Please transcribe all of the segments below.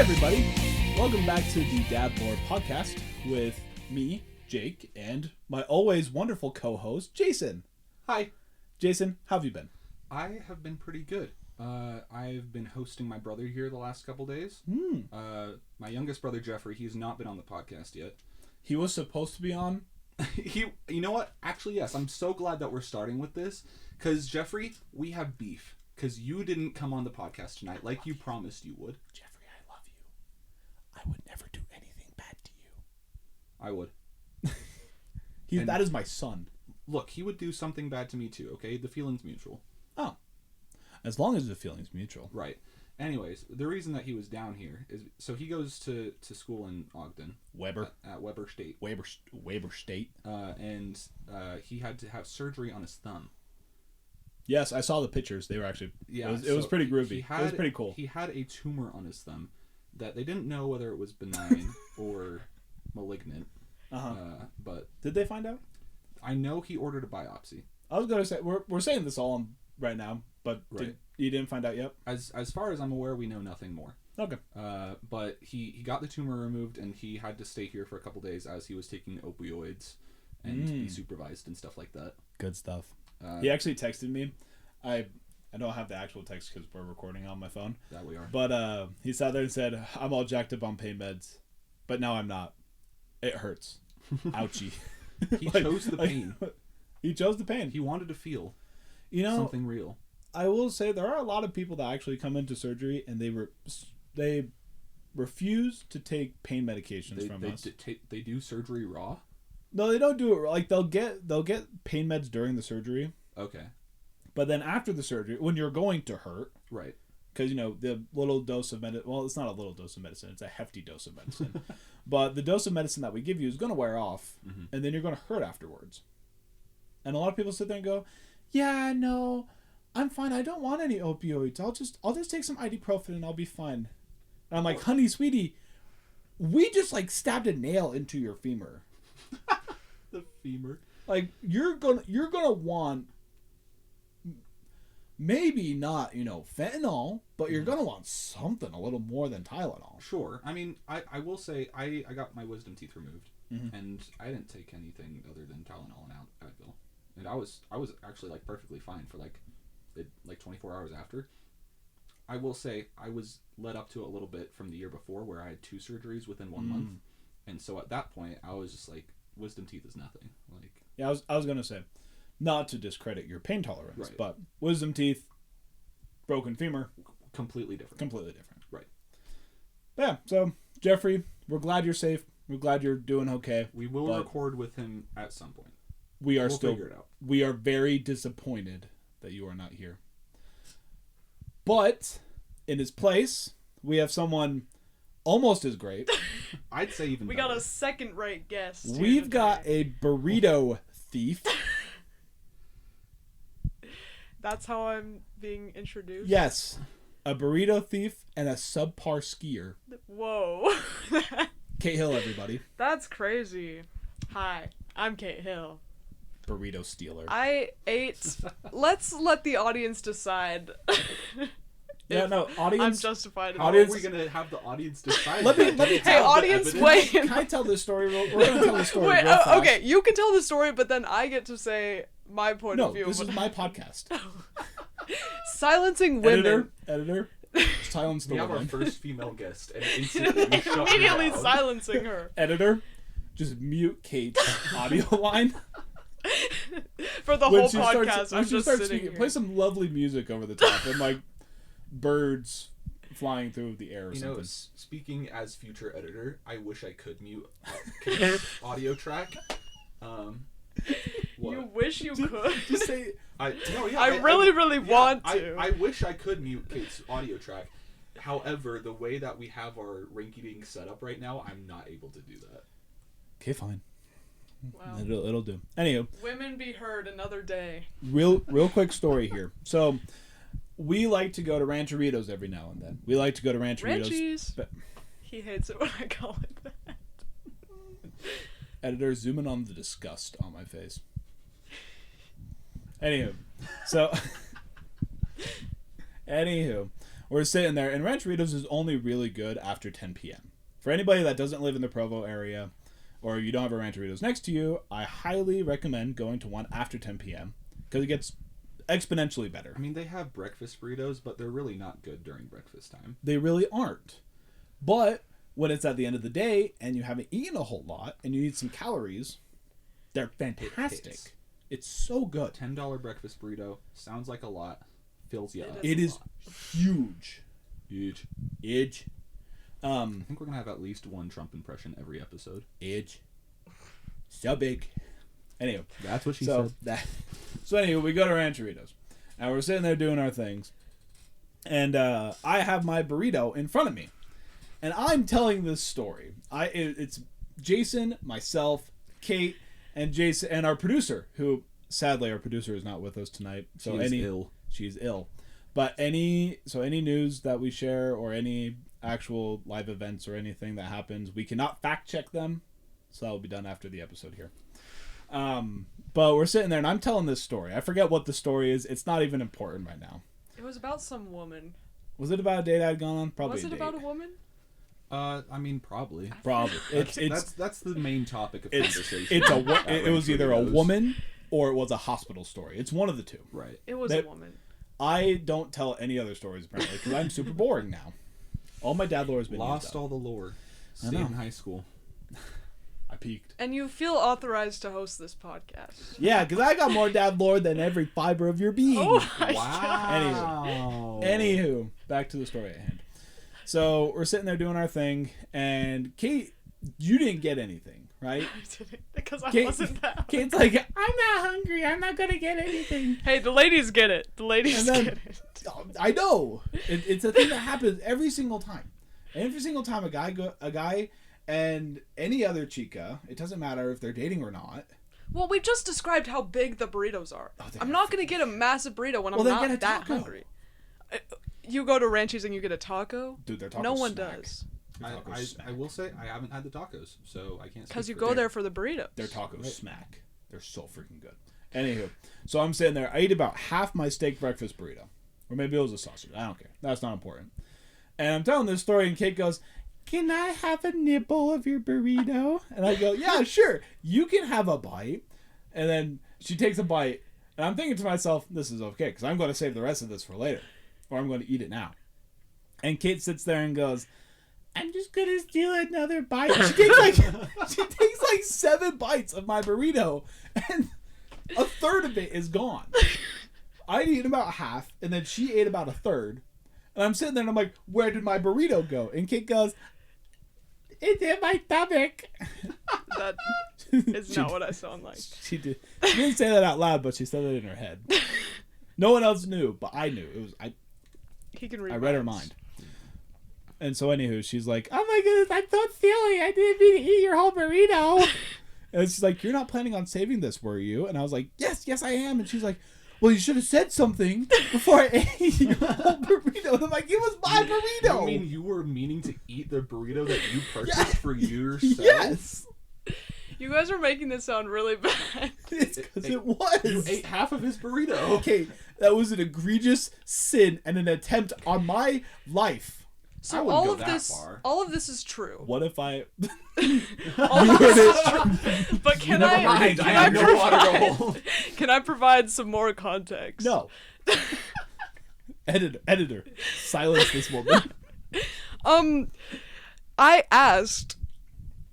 everybody. Welcome back to the Dad Lore podcast with me, Jake, and my always wonderful co-host, Jason. Hi. Jason, how have you been? I have been pretty good. I've been hosting my brother here the last couple days. My youngest brother, Jeffrey, he's not been on the podcast yet. He was supposed to be on. You know what? Actually, yes. I'm so glad that we're starting with this. Because, Jeffrey, we have beef. Because you didn't come on the podcast tonight like you promised you would. Jeffrey, I love you. I would never do anything bad to you. I would. That is my son. Look, he would do something bad to me too, okay? The feeling's mutual. Oh. As long as the feeling's mutual. Right. Anyways, the reason that he was down here is... So he goes to school in Ogden. Weber. At Weber State. Weber State. And he had to have surgery on his thumb. Yes, I saw the pictures. They were actually... Yeah, it was pretty groovy. It was pretty cool. He had a tumor on his thumb that they didn't know whether it was benign or malignant. But did they find out? I know he ordered a biopsy. I was going to say... We're saying this all on right now, but right. You didn't find out yet? As far as I'm aware, we know nothing more. Okay. But he got the tumor removed, and he had to stay here for a couple days as he was taking opioids and be supervised and stuff like that. Good stuff. He actually texted me. I don't have the actual text because we're recording on my phone. That we are. But he sat there and said, I'm all jacked up on pain meds, but now I'm not. It hurts. Ouchie. He chose the pain. He chose the pain. He wanted to feel something real. I will say there are a lot of people that actually come into surgery and they refuse to take pain medications from us. They do surgery raw? No, they don't do it. Like they'll get pain meds during the surgery. Okay. But then after the surgery, when you're going to hurt, right? Because the little dose of medicine. Well, it's not a little dose of medicine; it's a hefty dose of medicine. But the dose of medicine that we give you is going to wear off, and then you're going to hurt afterwards. And a lot of people sit there and go, "Yeah, no, I'm fine. I don't want any opioids. I'll just take some ibuprofen and I'll be fine." And I'm like, "Honey, sweetie, we just stabbed a nail into your femur." The femur. Like you're gonna want maybe not fentanyl, but you're gonna want something a little more than Tylenol. Sure. I mean, I will say I got my wisdom teeth removed, and I didn't take anything other than Tylenol and Advil, and I was actually perfectly fine for 24 hours after. I will say I was led up to it a little bit from the year before where I had 2 surgeries within 1 month, and so at that point I was just wisdom teeth is nothing. Yeah, I was gonna say, not to discredit your pain tolerance, right. But wisdom teeth, broken femur, completely different. Right. Yeah. So Jeffrey, we're glad you're safe. We're glad you're doing okay. We will record with him at some point. We'll figure it out. We are very disappointed that you are not here. But in his place, we have someone almost as great. I'd say even better. Got a second-rate guest. We've got a burrito thief. That's how I'm being introduced? Yes. A burrito thief and a subpar skier. Whoa. Kate Hill, everybody. That's crazy. Hi, I'm Kate Hill. Burrito stealer. I ate... Let's let the audience decide. Yeah, no, audience. I'm justified. How are we gonna have the audience decide? let me. Hey, audience, wait. Can I tell this story? We're gonna tell this story. Wait, real fast. Okay, you can tell the story, but then I get to say my point of view. No, this is my podcast. Silencing women. Editor. Silence the women. We have our first female guest, and immediately silencing her. Editor, just mute Kate's audio line. For the whole podcast, I'm just sitting here. Play some lovely music over the top and birds flying through the air or something. Speaking as future editor, I wish I could mute Kate's audio track. You wish you could? Just say... I really want to. I wish I could mute Kate's audio track. However, the way that we have our rinky-dink set up right now, I'm not able to do that. Okay, fine. Wow. It'll do. Anywho. Women be heard another day. Real quick story here. So... We like to go to Rancheritos every now and then. We like to go to Rancheritos. Ranchies. He hates it when I call it that. Editor, zoom in on the disgust on my face. Anywho, we're sitting there, and Rancheritos is only really good after 10 p.m. For anybody that doesn't live in the Provo area, or you don't have a Rancheritos next to you, I highly recommend going to one after 10 p.m. because it gets exponentially better. I mean, they have breakfast burritos, but they're really not good during breakfast time. They really aren't. But when it's at the end of the day and you haven't eaten a whole lot and you need some calories, they're fantastic. It's so good. $10 breakfast burrito sounds like a lot. Fills you up. It is huge. Huge. I think we're gonna have at least one Trump impression every episode. So big. Anyway, that's what she said. So anyway, we go to Rancheritos, and we're sitting there doing our things, and I have my burrito in front of me, and I'm telling this story. It's Jason, myself, Kate, and Jason, and our producer, who sadly our producer is not with us tonight. So she's ill. But any news that we share or any actual live events or anything that happens, we cannot fact check them. So that will be done after the episode here. But we're sitting there and I'm telling this story. I forget what the story is. It's not even important right now. It was about some woman. Was it about a date I'd gone on? Probably. Was it about a woman? I mean, probably. That's the main topic of conversation. It was either a woman or it was a hospital story. It's one of the two. Right. It was a woman. I don't tell any other stories apparently because I'm super boring now. All my dad lore has been lost all the lore. Stayed in high school. I peaked. And you feel authorized to host this podcast. Yeah, because I got more dad lore than every fiber of your being. Oh my God. Anywho, back to the story at hand. So we're sitting there doing our thing, and Kate, you didn't get anything, right? I didn't, because I wasn't that hungry. Kate's like, I'm not hungry. I'm not going to get anything. Hey, the ladies get it. The ladies get it. I know. It's a thing that happens every single time. Every single time a guy and any other chica, it doesn't matter if they're dating or not. Well, we just described how big the burritos are. I'm not going to get a massive burrito when I'm not that hungry. You go to Ranchi's and you get a taco? Dude, their tacos no one smack. Does. I will say I haven't had the tacos, so I can't. Because you go there for the burritos. Their tacos smack. They're so freaking good. Anywho, so I'm sitting there. I ate about half my steak breakfast burrito. Or maybe it was a sausage. I don't care. That's not important. And I'm telling this story, and Kate goes, "Can I have a nibble of your burrito?" And I go, "Yeah, sure. You can have a bite." And then she takes a bite, and I'm thinking to myself, this is okay, because I'm going to save the rest of this for later. Or I'm going to eat it now. And Kate sits there and goes, "I'm just going to steal another bite." She takes like 7 bites of my burrito, and a third of it is gone. I'd eaten about half, and then she ate about a third. And I'm sitting there and I'm like, "Where did my burrito go?" And Kate goes, "It's in my stomach." That is not what I sound like. She didn't say that out loud, but she said it in her head. No one else knew, but I knew. He can read I read her mind. And so anywho, she's like, "Oh my goodness, I'm so silly. I didn't mean to eat your whole burrito." And she's like, "You're not planning on saving this, were you?" And I was like, yes, I am. And she's like, "Well, you should have said something before I ate your whole burrito." And I'm like, "It was my burrito." You mean you were meaning to eat the burrito that you purchased for yourself? Yes. You guys are making this sound really bad. It's because it was. You ate half of his burrito. Okay, that was an egregious sin and an attempt on my life. So all of this is true. What if I? All of this is true. But can I provide some more context? No. Editor, silence this woman. I asked.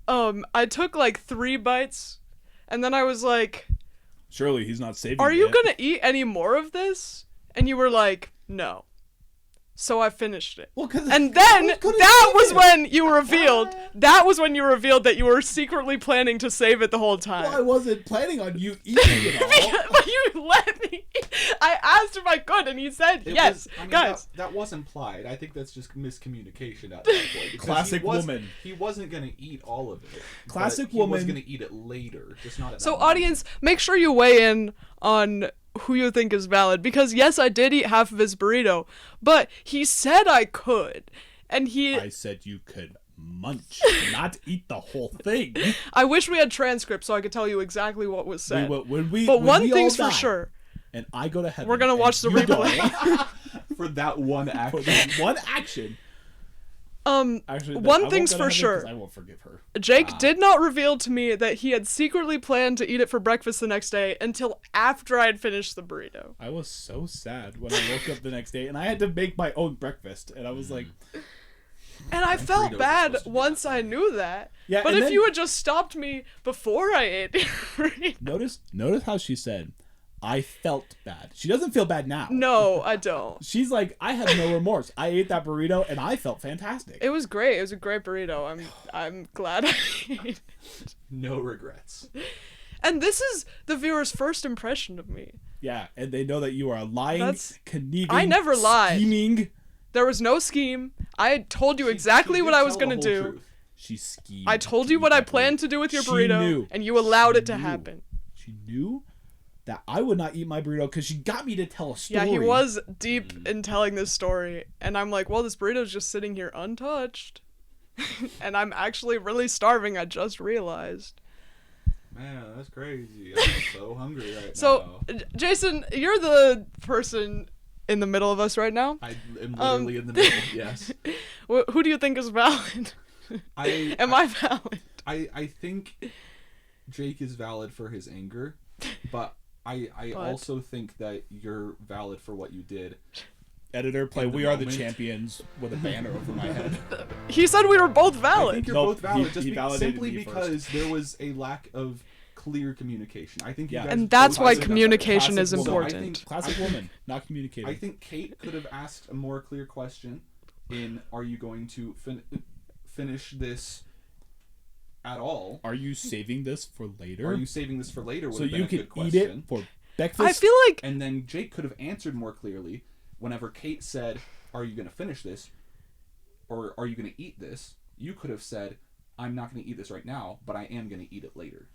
I took like 3 bites, and then I was like, "Surely he's not saving." Are you gonna eat any more of this? And you were like, "No." So I finished it. Well, and then that was when you revealed. That was when you revealed that you were secretly planning to save it the whole time. Well, I wasn't planning on you eating it all. But you let me. I asked if I could, and you said yes. Guys, that was implied. I think that's just miscommunication at that point. Classic woman. He wasn't gonna eat all of it. Classic woman. He was gonna eat it later, just not at that moment. Audience, make sure you weigh in on who you think is valid, because yes, I did eat half of his burrito, but he said I could, and I said you could munch, not eat the whole thing. I wish we had transcripts so I could tell you exactly what was said. But one thing's for sure. And I go to heaven. We're gonna watch the replay. for that one For action. that one action. Actually, one thing's for sure. I won't forgive her. Jake did not reveal to me that he had secretly planned to eat it for breakfast the next day until after I had finished the burrito. I was so sad when I woke up the next day and I had to make my own breakfast, and I was like, and I felt burritos are bad supposed to be once I knew that. Yeah, but and if then- you had just stopped me before I ate the burrito. notice how she said, I felt bad. She doesn't feel bad now. No, I don't. She's like, I had no remorse. I ate that burrito and I felt fantastic. It was great. It was a great burrito. I'm glad I ate it. No regrets. And this is the viewer's first impression of me. Yeah, and they know that you are lying, That's- conniving, I never lied. scheming. There was no scheme. I had told you exactly what I was going to do. She schemed. I told you to what eat I that planned burrito. to do with your She burrito, knew. and you allowed She it to knew. happen. She knew that I would not eat my burrito because she got me to tell a story. Yeah, he was deep in telling this story, and I'm like, well, this burrito's just sitting here untouched. And I'm actually really starving, I just realized. Man, that's crazy. I'm so hungry right So, now. Jason, you're the person in the middle of us right now. I am literally in the middle. Yes. Who do you think is valid? Am I valid? I think Jake is valid for his anger, but I also think that you're valid for what you did. Editor, play In the "We Are the moment. Champions" with a banner over my head. He said we were both I valid. think you're Nope, both valid, he just validated simply me because there was a lack of clear communication. I think you Yeah. guys And that's both why did that. communication is Classic woman. important. Classic woman, not communicating. I think Kate could have asked a more clear question in, are you going to finish this at all? Are you saving this for later? Are you saving this for later? Would so have been you a can good eat question. it for breakfast? I feel like And then Jake could have answered more clearly whenever Kate said, are you going to finish this? Or are you going to eat this? You could have said, I'm not going to eat this right now, but I am going to eat it later.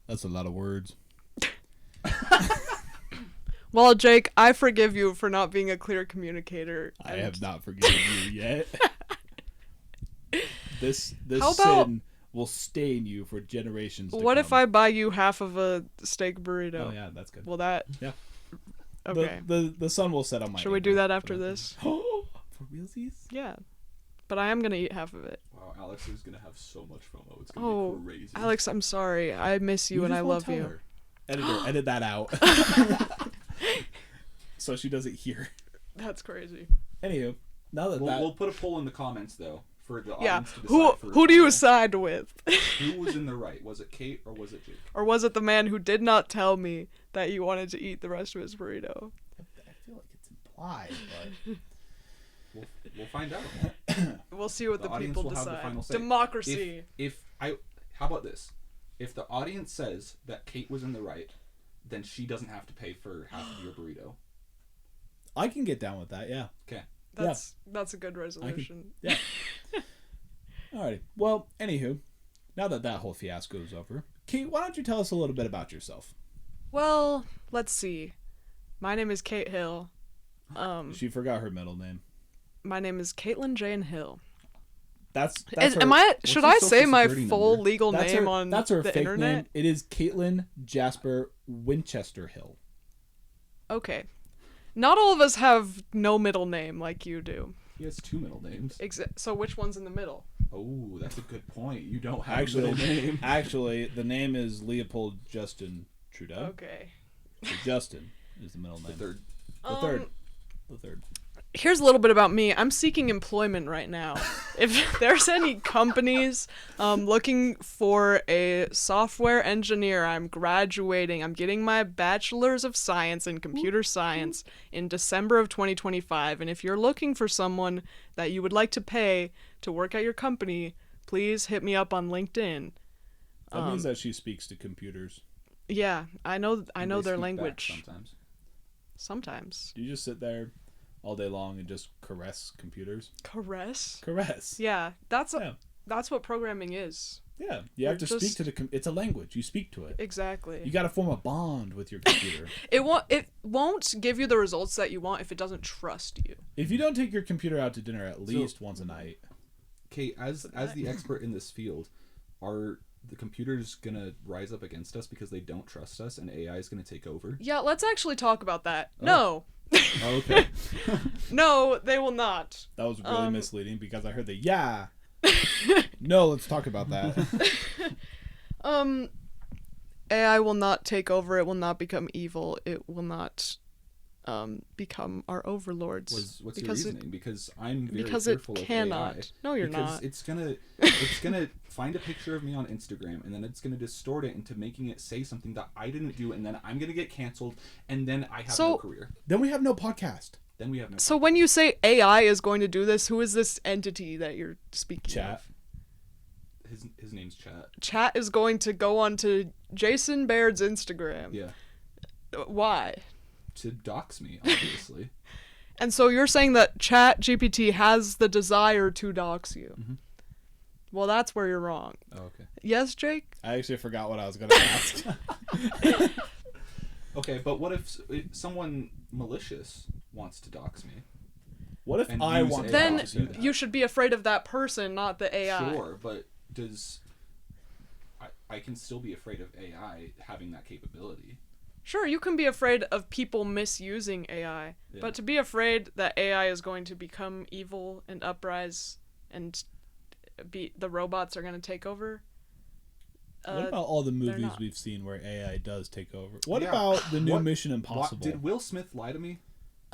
That's a lot of words. well, Jake, I forgive you for not being a clear communicator. I and- have not forgiven you yet. This How about- sin will stain you for generations. What if come. I buy you half of a steak burrito? Oh yeah, that's good. Will that? Yeah. Okay. The sun will set on my. Should we do that after this? For realsies? Yeah. But I am gonna eat half of it. Wow, Alex is going to have so much FOMO. It's going Oh, to be crazy. Alex, I'm sorry. I miss you and just I won't love tell you. her. Editor, edit that out. So she doesn't hear. That's crazy. Anywho, now that We'll put a poll in the comments, though, for the Yeah. audience to decide. Who do you side with? Who was in the right? Was it Kate or was it Jake? Or was it the man who did not tell me that you wanted to eat the rest of his burrito? I feel like it's implied, but We'll find out. We'll see what The the, audience people will have the decide. final say. Democracy. How about this? If the audience says that Kate was in the right, then she doesn't have to pay for half of your burrito. I can get down with that. Yeah. Okay. That's a good resolution. Yeah. Alrighty. Well, anywho, now that whole fiasco is over, Kate, why don't you tell us a little bit about yourself? Well, let's see. My name is Kate Hill. She forgot her middle name. My name is Caitlin Jane Hill. That's Should her I social say my security full number? legal name on that's her the fake internet? name. It is Caitlin Jasper Winchester Hill. Okay. Not all of us have no middle name like you do. He has two middle names. So which one's in the middle? Oh, that's a good point. You don't have Actually, a middle name. actually, the name is Leopold Justin Trudeau. Okay. So Justin is the middle The name. third. The third. Here's a little bit about me. I'm seeking employment right now. If there's any companies looking for a software engineer, I'm graduating. I'm getting my bachelor's of science in computer science in December of 2025. And if you're looking for someone that you would like to pay to work at your company, please hit me up on LinkedIn. That means that she speaks to computers. Yeah, I know They their speak back language. sometimes. Sometimes. Do you just sit there all day long and just caress computers? Caress? Caress. Yeah, that's Yeah. that's what programming is. Yeah. You have to Or speak to the. It's a language. You speak to it. Exactly. You got to form a bond with your computer. It won't give you the results that you want if it doesn't trust you. If you don't take your computer out to dinner at least once a night, Kate, as the expert in this field, are the computer's gonna rise up against us because they don't trust us, and AI is gonna take over? Yeah, let's actually talk about that. Oh. No. Oh, okay. No, they will not. That was really misleading because I heard the yeah. No, let's talk about that. AI will not take over. It will not become evil. It will not become our overlords. What's your reasoning? Because I'm very because fearful it of cannot. AI. No, you're because not. It's gonna find a picture of me on Instagram, and then it's gonna distort it into making it say something that I didn't do, and then I'm gonna get canceled, and then I have no career. Then we have no podcast. Then we have no. So when you say AI is going to do this, who is this entity that you're speaking Chat. of? His name's Chat. Chat is going to go on to Jason Baird's Instagram. Yeah. Why? To dox me, obviously. And so you're saying that Chat GPT has the desire to dox you. Mm-hmm. Well, that's where you're wrong. Oh, okay. Yes, Jake? I actually forgot what I was going to ask. Okay, but what if someone malicious wants to dox me? What if And I use want AI to Then dox you? you should be afraid of that person, not the AI. Sure, but I can still be afraid of AI having that capability. Sure, you can be afraid of people misusing AI, Yeah. but to be afraid that AI is going to become evil and uprise and the robots are going to take over. What about all the movies not. we've seen where AI does take over? What Yeah. about the new What- Mission Impossible? Did Will Smith lie to me?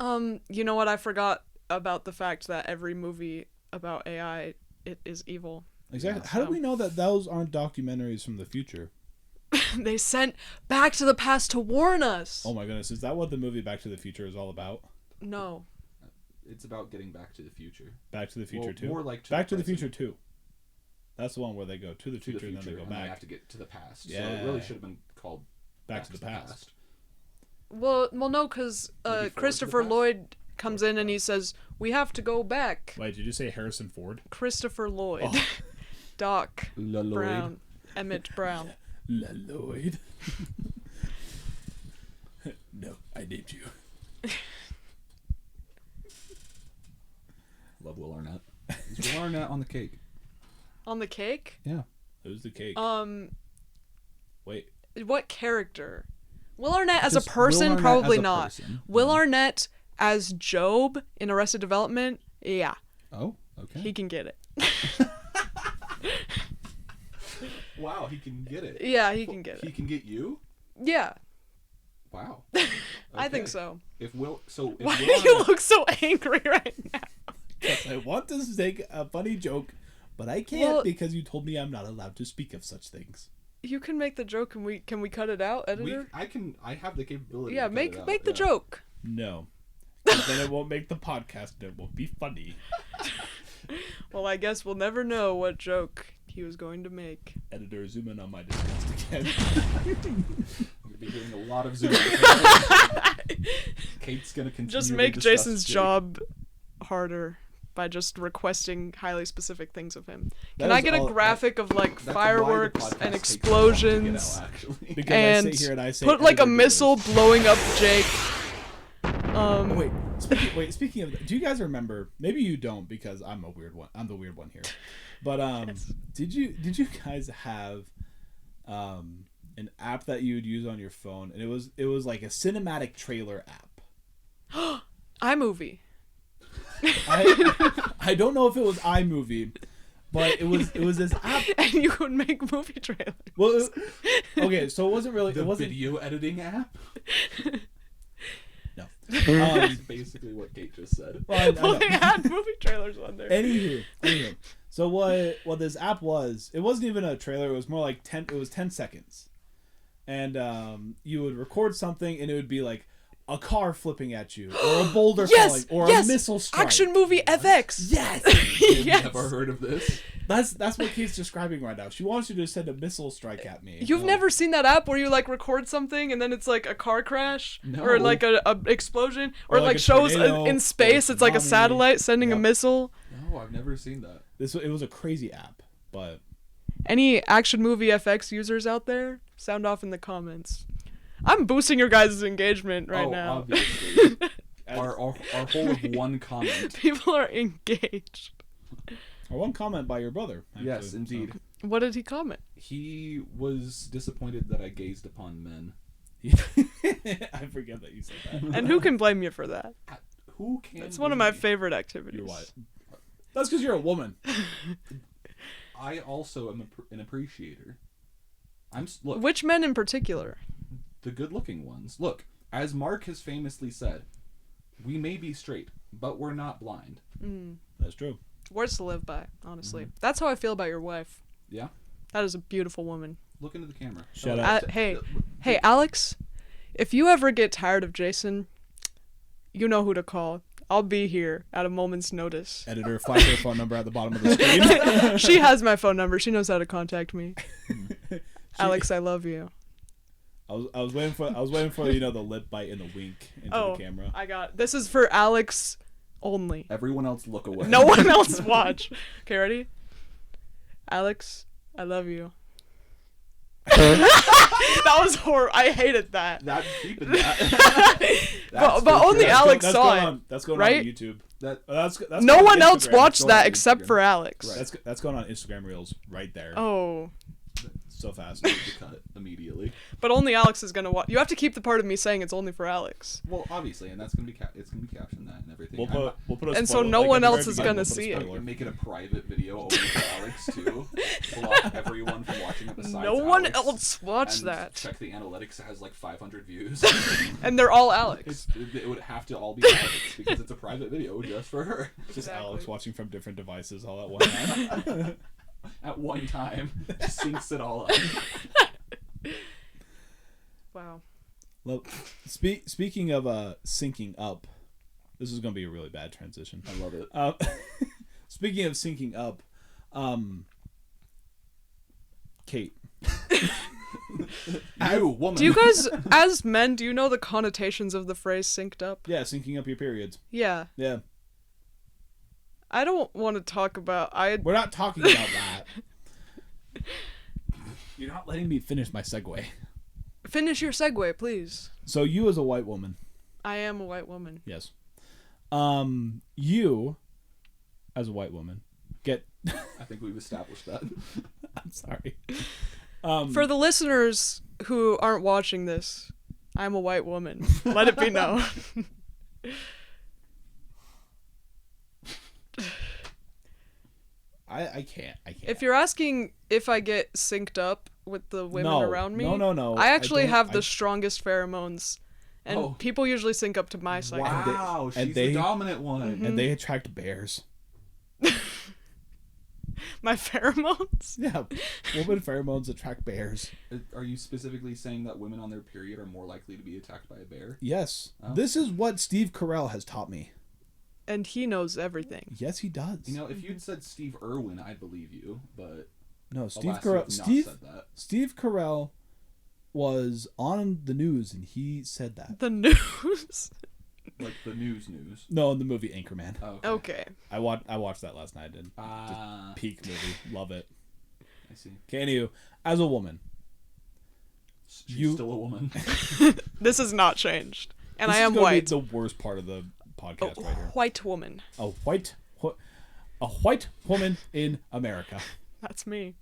You know what? I forgot about the fact that every movie about AI it is evil. Exactly. Yeah, How do so- we know that those aren't documentaries from the future? They sent Back to the Past to warn us. Oh my goodness, is that what the movie Back to the Future is all about? No. It's about getting back to the future. Back to the Future Well, 2? more like Back to the present. Future 2. That's the one where they go to the To future, and then they go and back. they have to get to the past. So Yeah. it really should have been called Back to the Past. Well, no, because Maybe Forward to the Christopher Past? Lloyd comes in and he says, "We have to go back." Wait, did you say Harrison Ford? Christopher Lloyd, Oh. Doc La Lloyd. Brown, Emmett Brown. La Lloyd. No, I named you. Love Will Arnett. Is Will Arnett on the cake? On the cake? Yeah. Who's the cake? Wait. What character? Will Arnett as Just a person? Will Arnett Probably as a not. person. Will Arnett as Job in Arrested Development? Yeah, Oh, okay. he can get it. Wow, he can get it. Yeah, he can get He it. can get you? Yeah, Wow. I think Okay. so. If Will Why do Will you Arnett- look so angry right now? I want to make a funny joke, but I can't Well- because you told me I'm not allowed to speak of such things. You can make the joke, and we cut it out, editor? I have the capability Yeah, to cut make it out, make the yeah. joke. No. 'Cause then it won't make the podcast and it won't be funny. Well, I guess we'll never know what joke he was going to make. Editor, zoom in on my disgust again. I'm gonna be doing a lot of Zoom. Kate's gonna continue. Just to make discuss Jason's Jake. job harder by just requesting highly specific things of him. That Can I is get a all- graphic of like That's why the fireworks podcast and takes so long to get explosions? out, actually. Because And I sit here and I say put like a editor, do missile this. blowing up Jake. Oh, speaking of, do you guys remember? Maybe you don't because I'm a weird one. I'm the weird one here. But did you guys have an app that you would use on your phone, and it was like a cinematic trailer app? iMovie. I don't know if it was iMovie, but it was this app. And you would make movie trailers. Well, okay, so it wasn't really The it wasn't video editing app. no. That's basically what Kate just said. Well, I Well, know. they had movie trailers on there. Anywho. So what this app was, it wasn't even a trailer. It was more like 10 seconds, and you would record something, and it would be like a car flipping at you, or a boulder falling, or a missile strike. Action movie FX. Yes. You've Yes. never heard of this? That's what Kate's describing right now. She wants you to send a missile strike at me. You've never seen that app where you like record something and then it's like a car crash No. or like a explosion or Or it like like a shows tornado in or space. It's like a tsunami. satellite sending a Yep. missile. No, I've never seen that. It was a crazy app, but Any action movie FX users out there? Sound off in the comments. I'm boosting your guys' engagement right now. Obviously. our whole of one comment. People are engaged. or one comment by your brother. Actually. Yes, indeed. What did he comment? He was disappointed that I gazed upon men. I forget that you said that. And who can blame you for that? Who can? It's one of my favorite activities. You're white. That's because you're a woman. I also am an appreciator. Look. Which men in particular? The good-looking ones. Look, as Mark has famously said, we may be straight, but we're not blind. That's true. Words to live by, honestly. That's how I feel about your wife. Yeah? That is a beautiful woman. Look into the camera. Shut up. Hey, Alex, if you ever get tired of Jason, you know who to call. I'll be here at a moment's notice. Editor, flash her phone number at the bottom of the screen. She has my phone number. She knows how to contact me. Alex, I love you. I was waiting for the lip bite and the wink into the camera. I got this is for Alex only. Everyone else look away. No one else watch. Okay, ready? Alex, I love you. That was horrible. I hated that. Keeping that. but only Alex saw it. That's going right? on YouTube. That's going no on one else Instagram. watched that except for Alex. Right. That's going on Instagram Reels right there. Oh. So fast. To cut immediately. But only Alex is gonna watch. You have to keep the part of me saying it's only for Alex. Well, obviously, and that's gonna be it's gonna be captioned that and everything. We'll put a and spoiler, so no like, one at the else very is beginning, gonna we'll put a see it. spoiler. Make it a private video only for Alex too. Block everyone from watching it besides No one Alex, else watched and that. Check the analytics. It has like 500 views. And they're all Alex. It would have to all be Alex because it's a private video just for her. Just Alex watching from different devices all at one time. At one time, just syncs it all up. Wow. Well, speaking of syncing up, this is going to be a really bad transition. I love it. Speaking of syncing up, Kate. You woman. Do you guys, as men, do you know the connotations of the phrase "synced up"? Yeah, syncing up your periods. Yeah. Yeah. I don't want to talk about. We're not talking about that. You're not letting me finish my segue. Finish your segue, please. So you as a white woman. I am a white woman. Yes. You as a white woman get. I think we've established that. I'm sorry. For the listeners who aren't watching this, I'm a white woman. Let it be known. I can't. If you're asking if I get synced up with the women around me, no. I actually have the strongest pheromones, and Oh. people usually sync up to my cycle. Wow, she's the dominant one. And they attract bears. My pheromones? Yeah, women pheromones attract bears. Are you specifically saying that women on their period are more likely to be attacked by a bear? Yes. Oh. This is what Steve Carell has taught me. And he knows everything. Yes, he does. You know, if you'd said Steve Irwin, I'd believe you, but no, Steve alas, Carell. you've not said that. Steve Carell was on the news and he said that. The news? Like the news. No, in the movie Anchorman. Oh, Okay. I watched that last night and just peak movie. Love it. I see. Okay, anywho, as a woman, She's still a woman. This has not changed. And this I am is gonna white. be the worst part of the podcast right here. White woman. A white woman in America. That's me.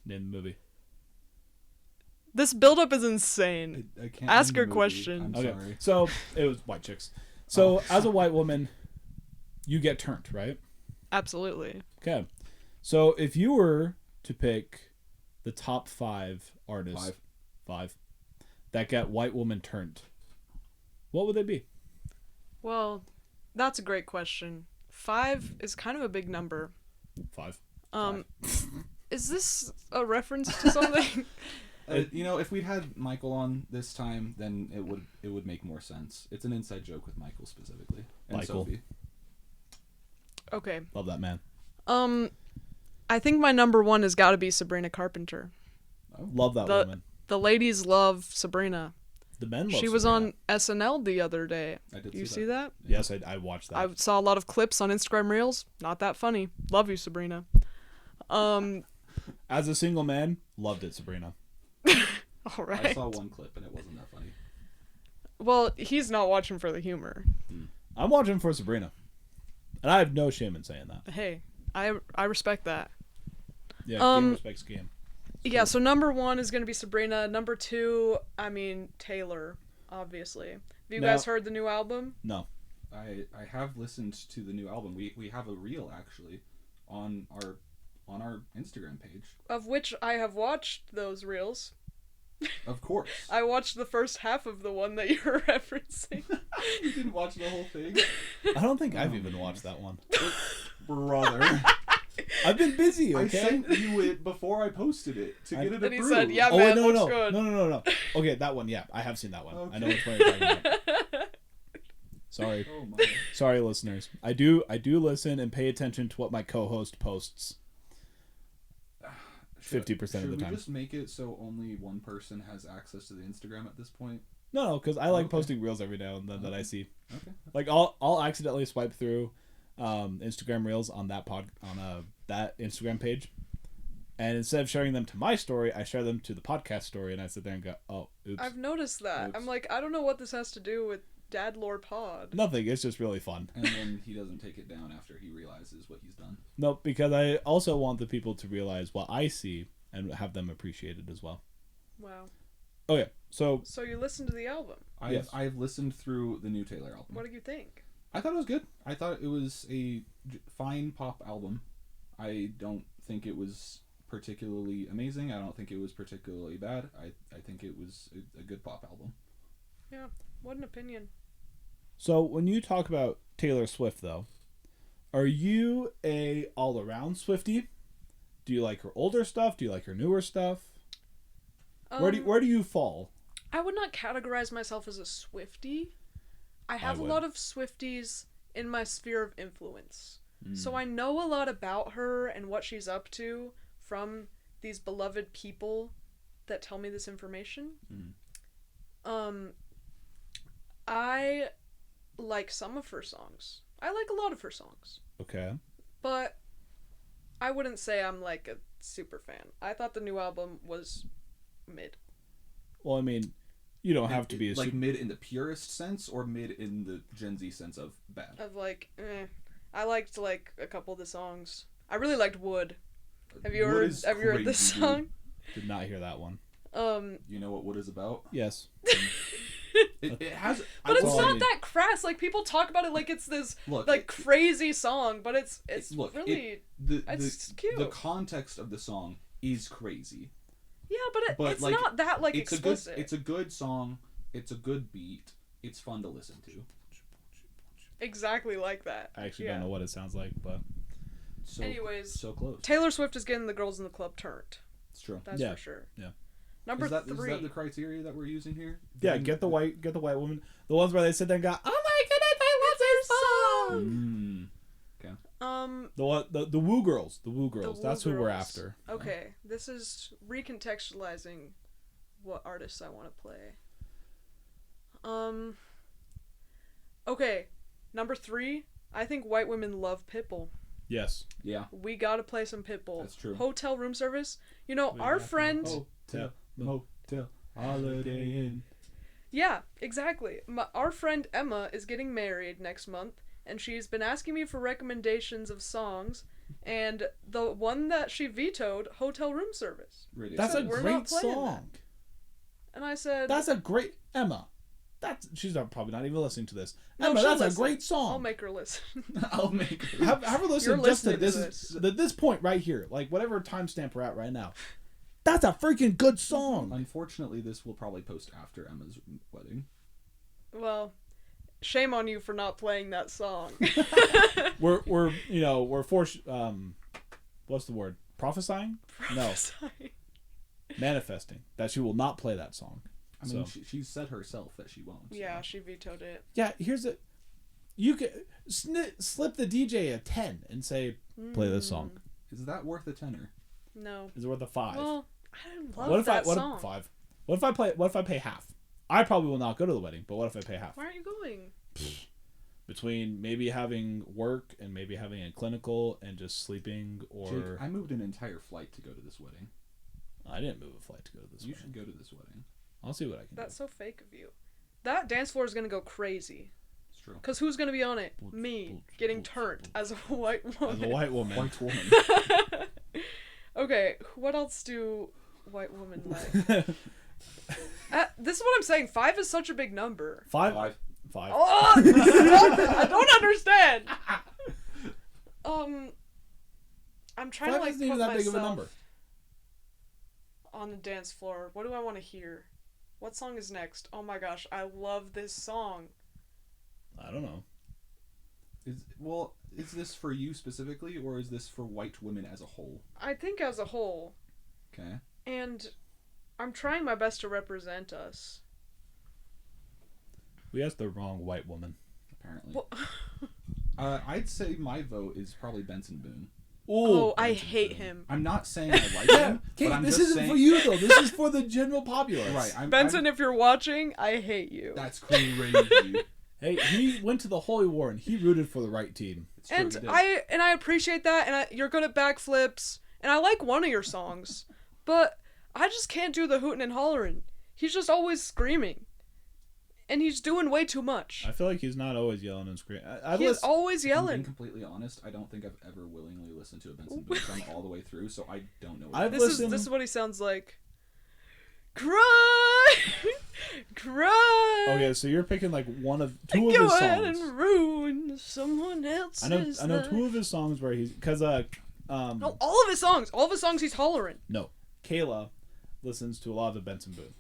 Name the movie. This buildup is insane. I can't Ask name her the movie. question. I'm Okay, sorry. so it was white chicks. So as a white woman, you get turned, right? Absolutely. Okay. So if you were to pick the top 5 artists, five that get white woman turned, what would they be? Well, that's a great question. 5 is kind of a big number. 5. Is this a reference to something? You know, if we'd had Michael on this time, then it would make more sense. It's an inside joke with Michael specifically and Michael. Sophie. Okay. Love that man. I think my number 1 has got to be Sabrina Carpenter. Love that woman. The ladies love Sabrina. The men love She was Sabrina. on SNL the other day. I did You see see that? Yes, I watched that. I saw a lot of clips on Instagram Reels. Not that funny. Love you, Sabrina. As a single man, loved it, Sabrina. All right. I saw one clip and it wasn't that funny. Well, he's not watching for the humor. I'm watching for Sabrina. And I have no shame in saying that. Hey, I respect that. Yeah, game respects game. Yeah, so number 1 is going to be Sabrina. Number 2, I mean, Taylor, obviously. Have you guys heard the new album? No. I have listened to the new album. We have a reel, actually, on our Instagram page. Of which I have watched those reels. Of course. I watched the first half of the one that you're referencing. You didn't watch the whole thing? I don't think I've even watched that one. Brother. I've been busy, okay? I sent you it before I posted it to get it approved. And he said, yeah, oh, man, wait, looks good. No. Okay, that one, yeah. I have seen that one. Okay. I know which one you're talking about. Sorry. Oh my. Sorry, listeners. I do listen and pay attention to what my co-host posts. 50% of the Should we time. just make it so only one person has access to the Instagram at this point? No, because I like posting reels every now and then that I see. Okay. Like I'll accidentally swipe through Instagram reels on that that Instagram page, and instead of sharing them to my story, I share them to the podcast story, and I sit there and go, "Oh, oops." I've noticed that. Oops. I'm like, I don't know what this has to do with Dad Lore Pod. Nothing. It's just really fun. And then he doesn't take it down after he realizes what he's done. No, because I also want the people to realize what I see and have them appreciate it as well. Wow. Okay, so you listened to the album. I've listened through the new Taylor album. What did you think? I thought it was good. I thought it was a fine pop album. I don't think it was particularly amazing. I don't think it was particularly bad. I think it was a good pop album. Yeah, what an opinion. So when you talk about Taylor Swift, though, are you a all-around Swiftie? Do you like her older stuff? Do you like her newer stuff? Where do you fall? I would not categorize myself as a Swiftie. I have a would. lot of Swifties in my sphere of influence. So I know a lot about her and what she's up to from these beloved people that tell me this information. I like some of her songs. I like a lot of her songs. Okay. But I wouldn't say I'm like a super fan. I thought the new album was mid. Well, I mean, you don't have to be a like mid in the purest sense or mid in the Gen Z sense of bad. Of like, I liked like a couple of the songs. I really liked Wood. Have you heard this dude. song? Did not hear that one. You know what Wood is about? Yes. It has, but it's not I mean. that crass. Like people talk about it like it's this Look, crazy song, but it's look, really it's cute. The context of the song is crazy. Yeah, but it's like, not that like it's explicit. it's a good song. It's a good beat. It's fun to listen to. Exactly like that. I actually don't know what it sounds like, but So, anyways, so close. Taylor Swift is getting the girls in the club turned. It's true. That's for sure. Yeah. Number Is that 3. the criteria that we're using here? yeah, get the white woman, the ones where they sit there and go, "Oh my goodness, I love this song." Okay. The woo girls, that's who we're girls. after. Okay, this is recontextualizing what artists I want to play. Okay, number 3. I think white women love Pitbull. Yes. Yeah. We gotta play some Pitbull. That's true. Hotel room service. You know, our friend. Hotel, motel, Holiday Inn. Yeah, exactly. Our friend Emma is getting married next month, and she's been asking me for recommendations of songs, and the one that she vetoed, Hotel Room Service. Really. That's a We're great not playing song. that. And I said, That's a great Emma. She's probably not even listening to this. No, Emma, she'll that's listen. a great song. I'll make her listen. I'll make her. Have her listen You're just to listening to this point right here, like whatever timestamp we're at right now. That's a freaking good song. Unfortunately, this will probably post after Emma's wedding. Well, shame on you for not playing that song. we're what's the word? Prophesying? No. Manifesting that she will not play that song. I mean, she said herself that she won't. Yeah, so. she vetoed it. Yeah, you could slip the DJ a 10 and say, play this song. Is that worth a tenner? No. Is it worth a 5? Well, I love that song. 5? What if I pay half? I probably will not go to the wedding, but what if I pay half? Why aren't you going? Between maybe having work and maybe having a clinical and just sleeping, or Jake, I moved an entire flight to go to this wedding. I didn't move a flight to go to this You wedding. should go to this wedding. I'll see what I can That's do. so fake of you. That dance floor is gonna go crazy. It's true. Because who's gonna be on it? Me getting turned as a white woman. As a white woman. White woman. Okay, what else do white women like? This is what I'm saying. 5 is such a big number. 5. Oh, stop it! I don't understand. I'm trying to like isn't even put that big of a myself number. on the dance floor. What do I want to hear? What song is next? Oh my gosh, I love this song. I don't know. Is this for you specifically, or is this for white women as a whole? I think as a whole. Okay. And I'm trying my best to represent us. We asked the wrong white woman. Apparently. Well, I'd say my vote is probably Benson Boone. oh, I hate him. I'm not saying I like him, Kate, but I'm this just isn't saying... for you though. This is for the general populace. Right. Benson, if you're watching, I hate you. That's crazy. Hey, he went to the Holy War and he rooted for the right team. It's true, And he did. I appreciate that, and you're good at backflips, and I like one of your songs, but I just can't do the hootin' and hollerin'. He's just always screaming, and he's doing way too much. I feel like he's not always yelling and screaming. He's always If I'm being yelling. completely honest, I don't think I've ever willingly listened to a Benson Boone song all the way through, so I don't know. I've This listened- is what he sounds like. Cry, cry. Okay, so you're picking like two of Go his ahead songs. and ruin someone else's I know life. 2 of his songs where he's No, all of his songs he's hollering. No, Kayla listens to a lot of the Benson Boone.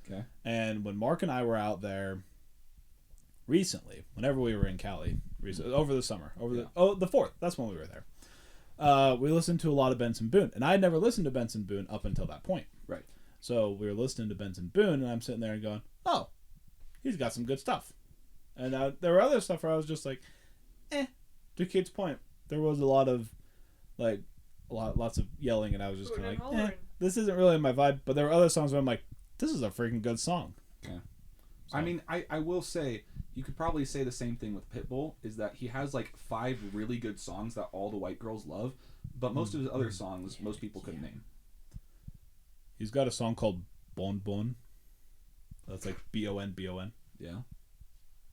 Okay. And when Mark and I were out there recently, whenever we were in Cali, over the summer, the 4th, that's when we were there. We listened to a lot of Benson Boone, and I had never listened to Benson Boone up until that point. Right. So we were listening to Benson Boone, and I'm sitting there and going, "Oh, he's got some good stuff." And there were other stuff where I was just like, To Kate's point, there was a lot of lots of yelling, and I was just kind of like, hollering. this isn't really my vibe. But there were other songs where I'm like, this is a freaking good song. Okay. So. I mean, I will say, you could probably say the same thing with Pitbull, is that he has like 5 really good songs that all the white girls love, but most of his other songs, most people couldn't name. He's got a song called Bon Bon. That's like B-O-N. Yeah.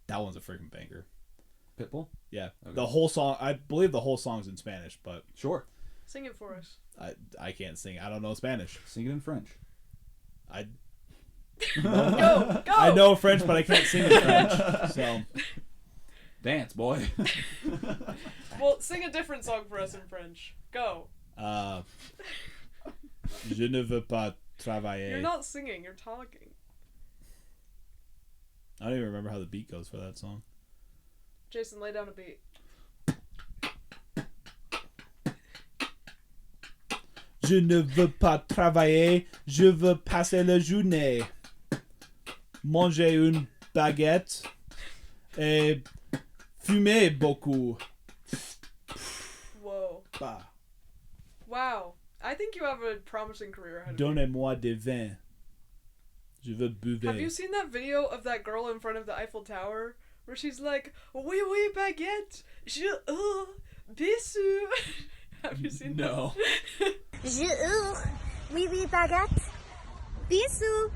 That one's a freaking banger. Pitbull? Yeah. Okay. The whole song, I believe the whole song's in Spanish, but Sure. Sing it for us. I can't sing. I don't know Spanish. Sing it in French. Go! I know French, but I can't sing in French. So Dance, boy. Well, sing a different song for us in French. Go. Je ne veux pas travailler. You're not singing, you're talking. I don't even remember how the beat goes for that song. Jason, lay down a beat. Je ne veux pas travailler, je veux passer la journée. Manger une baguette et fumer beaucoup. Whoa. Bah. Wow. I think you have a promising career ahead of you. Donnez-moi des vins. Je veux boire. Have you seen that video of that girl in front of the Eiffel Tower where she's like, oui, oui, baguette, je, bisous. Have you seen No. that? Je oui oui baguette. Bisous.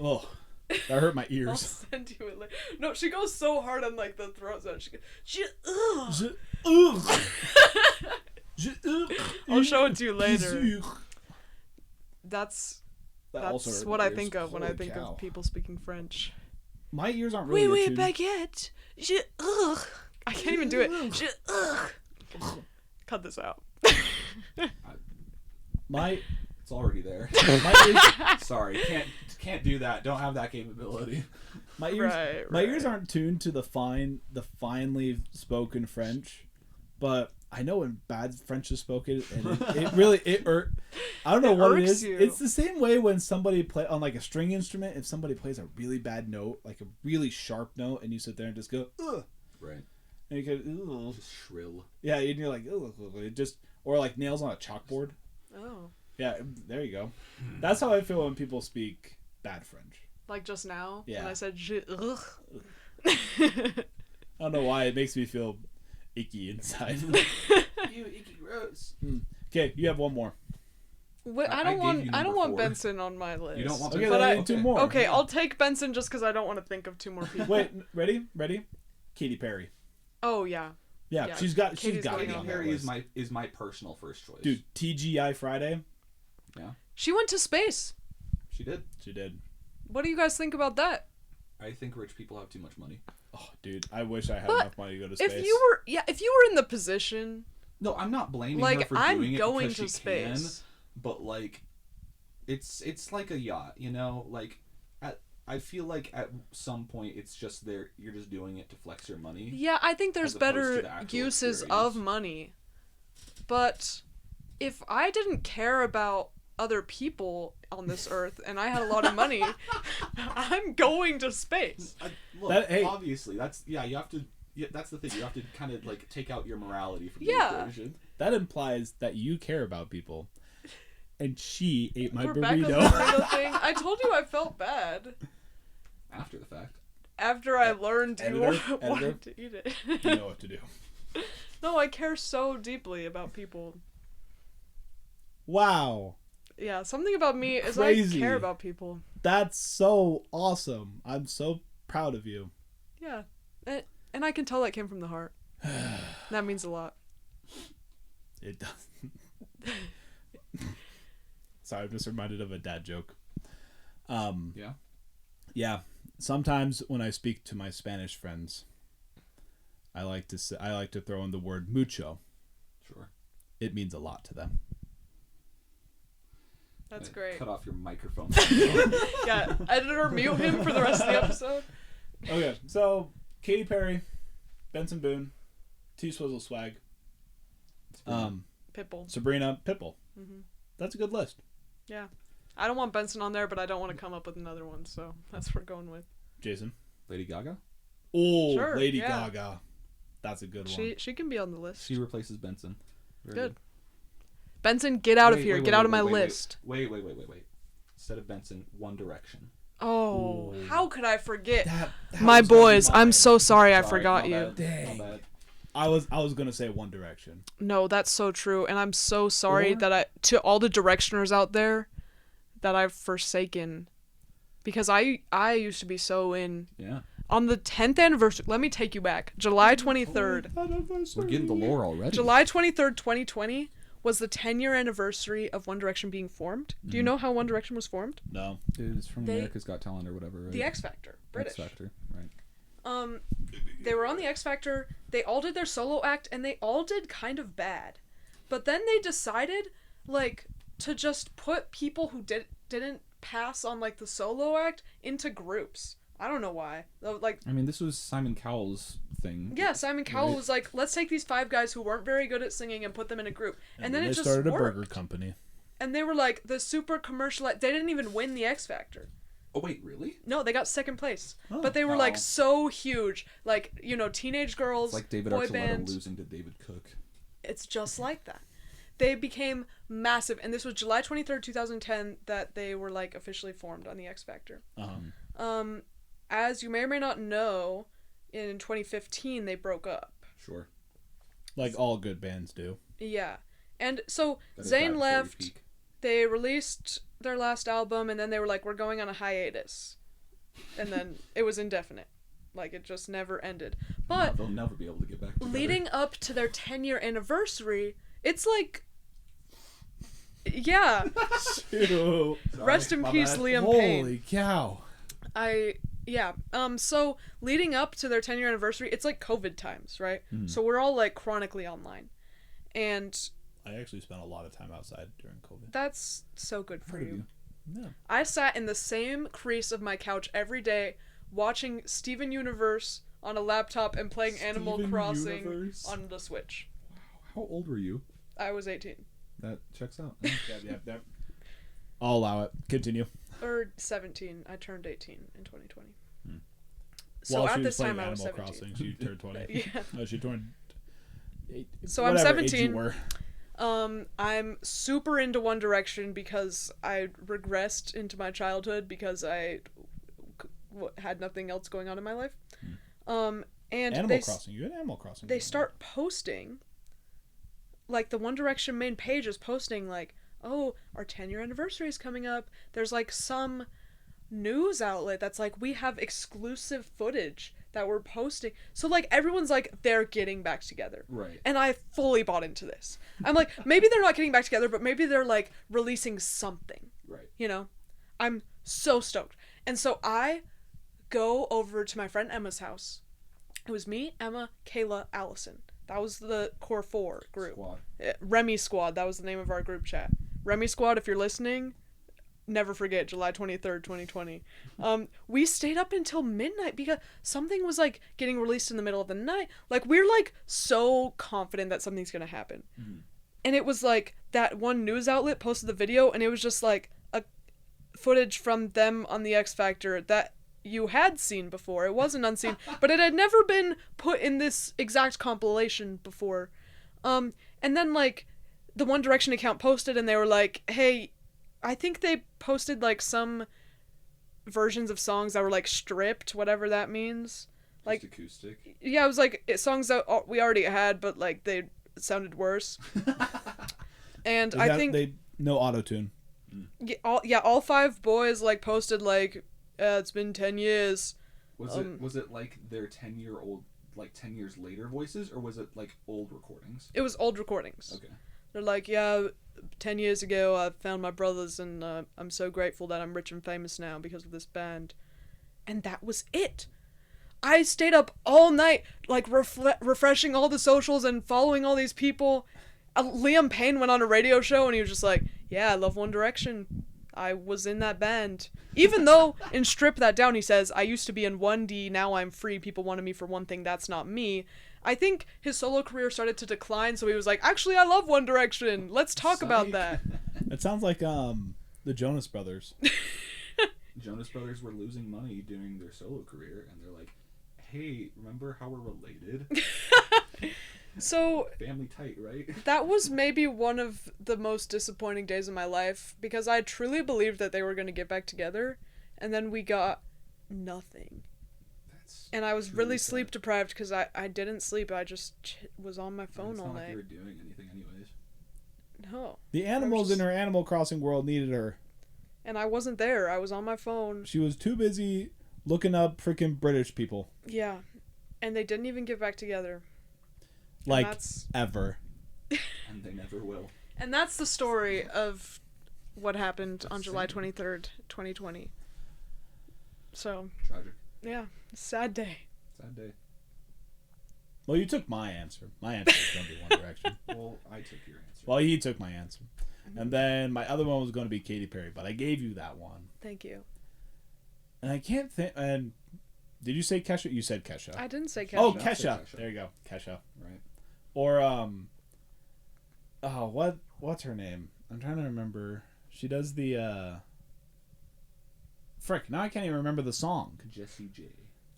Oh, that hurt my I'll ears. send you it later. No, she goes so hard on like the throat sound. She goes, je, Je I'll show it to you later. Bisous. That's That also that's hurt what my I ears. think of when I Holy think cow. of people speaking French. My ears aren't really Oui, oui, attuned. baguette. Je, I can't even do it. Je, Cut this out. My It's already there. my Sorry, can't do that. Don't have that capability. my ears Right, my ears right. aren't tuned to the finely spoken French, but I know when bad French is spoken, and it really I don't know It what it irks is. you. It's the same way when somebody play on like a string instrument. If somebody plays a really bad note, like a really sharp note, and you sit there and just go ugh, Right. and you go ugh. Just shrill. Yeah, and you're like ugh, it just or like nails on a chalkboard. Oh. Yeah, there you go. That's how I feel when people speak bad French. Like just now? Yeah. When I said je, I don't know why it makes me feel icky inside. You icky gross. Okay, you have one more. Wait, I I don't gave want you I don't number want 4. Benson on my list. You don't want Okay, Benson? then I I- need 2 more. Okay, I'll take Benson just because I don't want to think of 2 more people. Wait, ready? Katy Perry. Oh yeah. Yeah, Yeah, she's got Katy's to going be Katy on that Perry list. is my personal first choice. Dude, TGI Friday. Yeah, She went to space. she did. She did. What do you guys think about that? I think rich people have too much money. Oh, dude, I wish I had But enough money to go to space. If you were in the position, No, I'm not blaming her like for I'm doing it going because to she can, space. but like, it's like a yacht, you know. Like, I feel like at some point it's just there. You're just doing it to flex your money. Yeah, I think there's As opposed to better the actual uses experience. of money. But if I didn't care about other people on this earth and I had a lot of money, I'm going to space. Look, Hey. obviously, that's you have to. Yeah, that's the thing. You have to kind of like take out your morality from the Yeah. equation. That implies that you care about people. And she ate my Rebecca's burrito. burrito thing. I told you I felt bad After the fact, after I learned you editor? wanted to eat it. You know what to do. No, I care so deeply about people. Wow. Yeah, something about me is Crazy. I care about people. That's so awesome. I'm so proud of you. Yeah. And I can tell that came from the heart. That means a lot. It does. Sorry, I'm just reminded of a dad joke. yeah. Yeah. Sometimes when I speak to my Spanish friends, I like to throw in the word mucho. Sure. It means a lot to them. That's great. Cut off your microphone. Yeah, editor, mute him for the rest of the episode. Okay, so Katy Perry, Benson Boone, T Swizzle Swag, Pitbull. Sabrina, Pitbull. Mhm. That's a good list. Yeah. I don't want Benson on there, but I don't want to come up with another one, so that's what we're going with. Jason. Lady Gaga. Oh, Sure, Lady yeah. Gaga. That's a good one. She can be on the list. She replaces Benson. Very Good. Benson, get out of Wait, here. wait, Get wait, out of wait, my wait, list. Wait. Instead of Benson, One Direction. Oh, Ooh. how could I forget? That My was gonna be boys, I'm mine. so sorry I Sorry, forgot my you. bad, Dang. my bad. I was gonna say One Direction. No, that's so true, and I'm so sorry Or- that to all the directioners out there that I've forsaken, because I used to be so in. Yeah. On the 10th anniversary, let me take you back. July 23rd. We're getting the lore already. July 23rd, 2020 was the 10-year anniversary of One Direction being formed. Do you know how One Direction was formed? No. Dude, it's from They- America's Got Talent or whatever, right? The X Factor, British. X Factor, right. They were on the X Factor. They all did their solo act, and they all did kind of bad. But then they decided, like, to just put people who didn't pass on like the solo act into groups. I don't know why. Like, I mean, this was Simon Cowell's thing. yeah, Simon Cowell Right. was like, let's take these 5 guys who weren't very good at singing and put them in a group. And then they it just started worked. a burger company. And they were like the super commercial. They didn't even win the X Factor. Oh, wait, really? No, they got second place. Oh. But they were like Oh. so huge, like, you know, teenage girls, It's like David boy Archuleta band. losing to David Cook. It's just like that. They became massive, and this was July 23rd, 2010 that they were like officially formed on the X Factor. As you may or may not know, in 2015 they broke up. Sure. Like all good bands do. Yeah. And so Better die Zayn before you left, peak. they released their last album, and then they were like, we're going on a hiatus. And then it was indefinite. Like, it just never ended. But They'll never be able to get back together. leading up to their 10-year anniversary, it's like, yeah. Ew. Rest in my peace, bad. Liam Payne. Holy cow. So leading up to their 10-year anniversary, it's like COVID times, right? So we're all like chronically online. And I actually spent a lot of time outside during COVID. that's so good for Proud of you. Yeah. I sat in the same crease of my couch every day watching Steven Universe on a laptop and playing Animal Steven Crossing Universe? on the Switch. How old were you? I was 18. That checks out. Yeah. I'll allow it. Continue. Or 17. I turned 18 in 2020. So While at she this was time playing I was Animal 17. Crossing, she turned 20. Yeah. No, she turned 8. So I'm Whatever age 17. you were. I'm super into One Direction because I regressed into my childhood because I had nothing else going on in my life. And Animal Crossing. You had Animal Crossing. they start posting, like, the One Direction main page is posting, like, oh, our 10-year anniversary is coming up. There's like some news outlet that's like, we have exclusive footage that we're posting. So like everyone's like, they're getting back together. Right. And I fully bought into this. I'm like, maybe they're not getting back together, but maybe they're like releasing something. Right. You know? I'm so stoked. And so I go over to my friend Emma's house. It was me, Emma, Kayla, Allison. That was the core 4 group. Squad. Remy Squad, that was the name of our group chat. Remy Squad, if you're listening, never forget, July 23rd, 2020. We stayed up until midnight because something was like getting released in the middle of the night. Like, we're like so confident that something's gonna happen. Mm-hmm. And it was like that one news outlet posted the video, and it was just like a footage from them on the X Factor that you had seen before. It wasn't unseen, but it had never been put in this exact compilation before. And then like the One Direction account posted, and they were like, hey, I think they posted like some versions of songs that were like stripped, whatever that means. Like just acoustic. Yeah, it was like songs that we already had, but like they sounded worse. And I think they no auto-tune. all 5 boys like posted like, it's been 10 years. Was it like their 10-year-old, like 10 years later voices, or was it like old recordings? It was old recordings. Okay. They're like, yeah, 10 years ago I found my brothers, and I'm so grateful that I'm rich and famous now because of this band. And that was it. I stayed up all night, like refreshing all the socials and following all these people. Liam Payne went on a radio show, and he was just like, yeah, I love One Direction. I was in that band. Even though in Strip That Down he says, I used to be in 1D, now I'm free, people wanted me for one thing, that's not me. I think his solo career started to decline, so he was like, actually I love One Direction, let's talk about that. It sounds like the Jonas Brothers. Jonas Brothers were losing money doing their solo career, and they're like, hey, remember how we're related? So family tight, right? That was maybe one of the most disappointing days of my life, because I truly believed that they were going to get back together, and then we got nothing. And I was really sleep deprived because I didn't sleep. I just was on my phone all night. Like you were doing anything anyways. No. The animals in her Animal Crossing world needed her. And I wasn't there. I was on my phone. She was too busy looking up freaking British people. Yeah. And they didn't even get back together. Like, ever. And they never will. And that's the story of what happened on July 23rd, 2020. So. Tragic. Yeah. Sad day. Sad day. Well, you took my answer. My answer was going to be One Direction. Well, I took your answer. Well, he took my answer. And then my other one was going to be Katy Perry, but I gave you that one. Thank you. And I can't think... And did you say Kesha? You said Kesha. I didn't say Kesha. Oh, Kesha. There you go. Kesha. Right. Or, what's her name? I'm trying to remember. She does the, frick, now I can't even remember the song. Jessie J.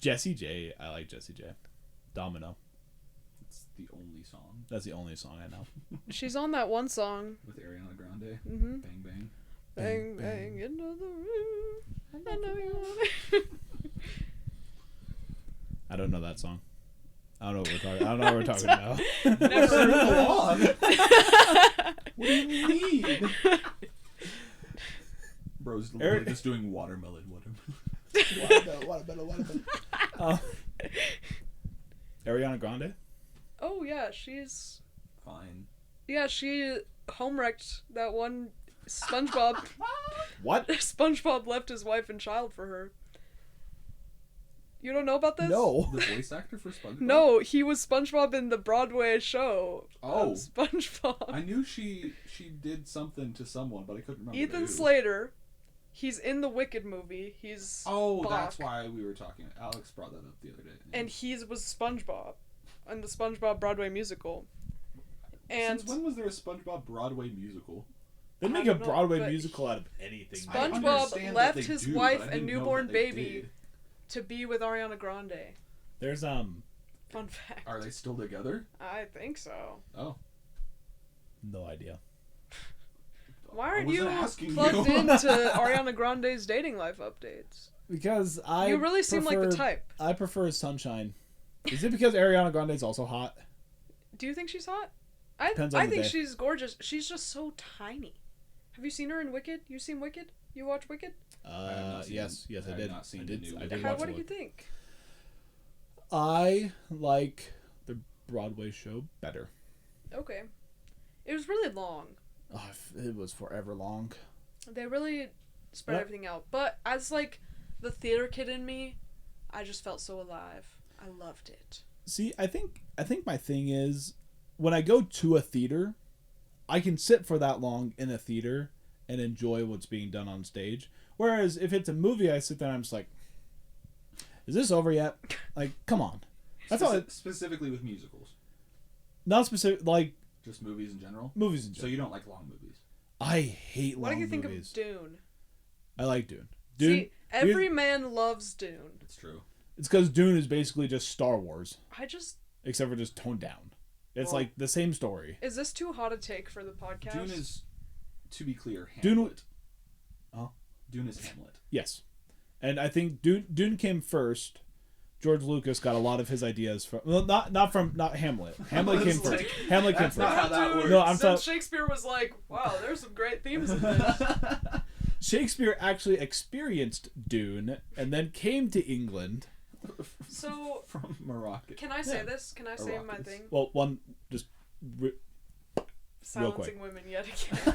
Jessie J. I like Jessie J. Domino. It's the only song. That's the only song I know. She's on that one song. With Ariana Grande. Mm-hmm. Bang, bang. Bang, bang, into the room. I know you want it. I don't know that song. I don't know what we're talking about. Never. Go on. What do you mean? Bro's literally just doing watermelon. Watermelon. Ariana Grande? Oh, yeah, she's... Fine. Yeah, she home-wrecked that one SpongeBob. What? SpongeBob left his wife and child for her. You don't know about this? No. The voice actor for SpongeBob? No, he was SpongeBob in the Broadway show. Oh. SpongeBob. I knew she did something to someone, but I couldn't remember Ethan who. Slater. He's in the Wicked movie. He's Bach, that's why we were talking. Alex brought that up the other day. and he was SpongeBob in the SpongeBob Broadway musical. And since when was there a SpongeBob Broadway musical? They make a Broadway musical out of anything. SpongeBob left his wife and newborn baby to be with Ariana Grande. There's Fun fact. Are they still together? I think so. Oh. No idea. Why aren't you asking plugged you. into Ariana Grande's dating life updates? Because You really seem like the type. I prefer Sunshine. Is it because Ariana Grande's also hot? Do you think she's hot? Depends on I the think day. she's gorgeous. She's just so tiny. Have you seen her in Wicked? You seen Wicked? You watch Wicked? Yes, I have did. not seen I the did. new I Wicked. did How, watch what do it. you think? I like the Broadway show better. Okay. It was really long. Oh, it was forever long. They really spread What? everything out. But as, like, the theater kid in me, I just felt so alive. I loved it. See, I think my thing is, when I go to a theater, I can sit for that long in a theater and enjoy what's being done on stage. Whereas if it's a movie, I sit there and I'm just like, is this over yet? Like, come on. That's all. Specifically with musicals. Not specific, like Just movies in general. movies in So general. you don't like long movies. I hate What long do you think movies. of Dune? I like Dune. Dune. See, every man loves Dune. It's true. It's because Dune is basically just Star Wars, I just... except for just toned down. It's Well- like the same story. Is this too hot a take for the podcast? Dune is, to be clear, Dune- Hamlet. Oh. Dune is Hamlet. Yes, and I think Dune came first. George Lucas got a lot of his ideas from not Hamlet. Hamlet came first. Hamlet came That's not first. how that works. No, I'm Since sorry. Shakespeare was like, wow, there's some great themes in this. Shakespeare actually experienced Dune and then came to England. So, From Morocco. can I say Yeah. this? Can I say my Arrakis. thing? Well, one just. Silencing women yet again.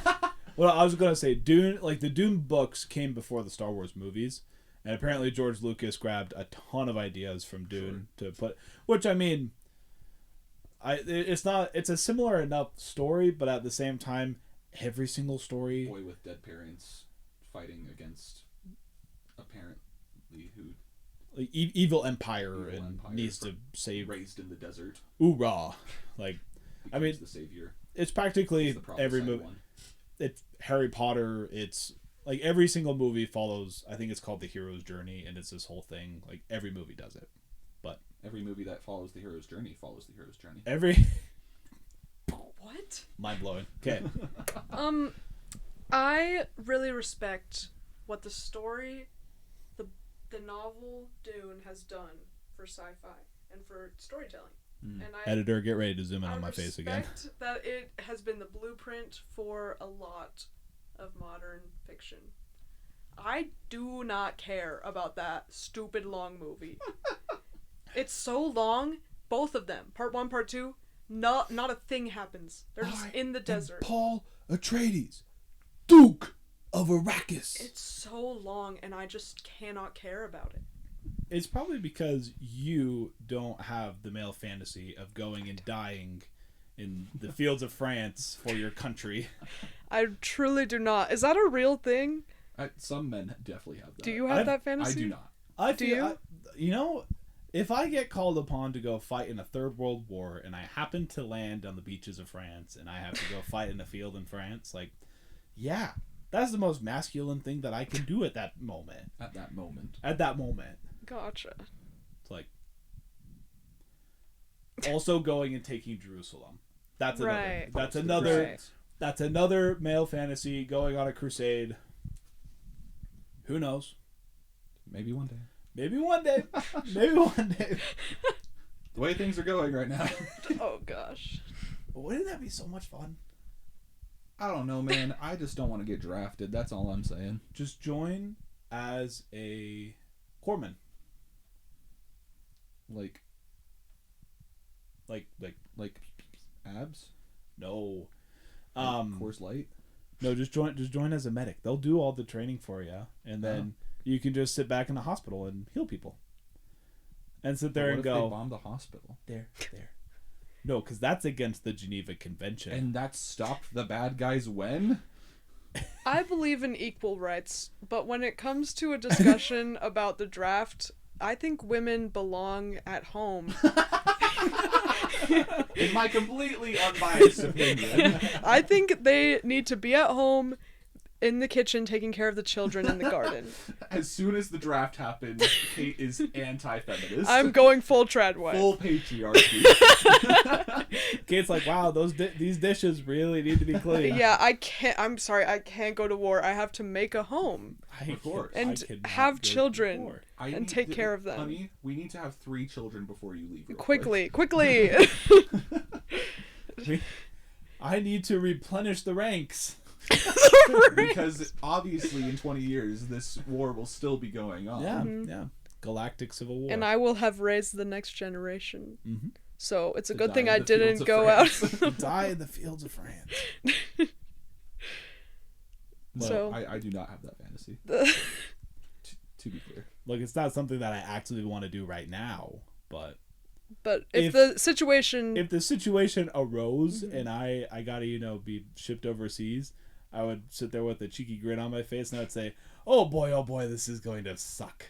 Well, I was gonna say Dune. Like the Dune books came before the Star Wars movies, and apparently George Lucas grabbed a ton of ideas from Dune to put. Which I mean, it's not. It's a similar enough story, but at the same time, every single story. Boy with dead parents fighting against apparently who Like, evil empire Evil and empire needs to save. raised in the desert. Hoorah! Like I mean, becomes the savior. it's practically It's the every prophesied movie. one. It's Harry Potter. It's like every single movie follows. I think it's called the hero's journey, and it's this whole thing. Like every movie does it. Every movie that follows the hero's journey follows the hero's journey. Every What? mind blowing. Okay. I really respect what the story, the novel Dune has done for sci-fi and for storytelling. And I Editor, get ready to zoom in I on my face again. respect that it has been the blueprint for a lot of modern fiction. I do not care about that stupid long movie. It's so long, both of them, part 1, part 2, not a thing happens. They're just in the desert. Paul Atreides, Duke of Arrakis. It's so long, and I just cannot care about it. It's probably because you don't have the male fantasy of going and dying in the fields of France for your country. I truly do not. Is that a real thing? Some men definitely have that. Do you have that I fantasy? do not. I Do feel, you know, if I get called upon to go fight in a third world war and I happen to land on the beaches of France and I have to go fight in a field in France, like, yeah, that's the most masculine thing that I can do at that moment. At that moment. At that moment. Gotcha. It's like, also going and taking Jerusalem. That's another. Right. That's another. Right. That's another male fantasy, going on a crusade. Who knows? Maybe one day. Maybe one day. Maybe one day. The way things are going right now. Oh gosh. Wouldn't that be so much fun? I don't know, man. I just don't want to get drafted. That's all I'm saying. Just join as a corpsman. Like abs? No. Coors Light? No, just join as a medic. They'll do all the training for you, and then you can just sit back in the hospital and heal people. And sit there What and if go, they bomb the hospital? there. No, because that's against the Geneva Convention. And that stopped the bad guys when? I believe in equal rights, but when it comes to a discussion about the draft, I think women belong at home. In my completely unbiased opinion. I think they need to be at home in the kitchen taking care of the children in the garden. As soon as the draft happens, Kate is anti-feminist. I'm going full trad wife. full patriarchy. Kate's like, wow, these dishes really need to be clean. Yeah, I'm sorry, I can't go to war. I have to make a home Of course. and cannot have go to children war. and take care of them. Honey, we need to have 3 children before you leave. real Quickly. I need to replenish the ranks. Because obviously in 20 years this war will still be going on. Yeah, yeah. Galactic Civil War. And I will have raised the next generation. Mm-hmm. So it's a To good die thing in I the fields didn't of go out. France. Die in the fields of France. Well, So- I do not have that fantasy. To be clear. Look, it's not something that I actually want to do right now, but But if If the situation... if the situation arose and I gotta, be shipped overseas, I would sit there with a cheeky grin on my face and I would say, oh boy, this is going to suck.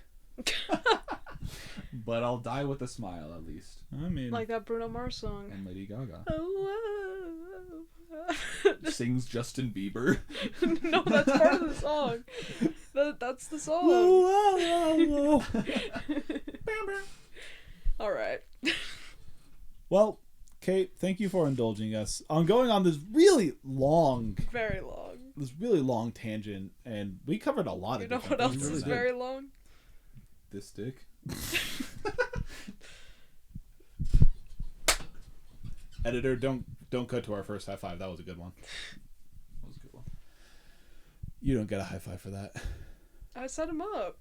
But I'll die with a smile at least. I mean, like that Bruno Mars song. And Lady Gaga Oh, sings Justin Bieber. no, that's part of the song. That's the song. whoa, whoa, whoa. All right. Well, Kate, thank you for indulging us on going on this really long Very long. tangent, and we covered a lot You of know different what else things. is in that. very long? This dick. Editor, don't cut to our first high five. That was a good one. That was a good one. You don't get a high five for that. I set him up.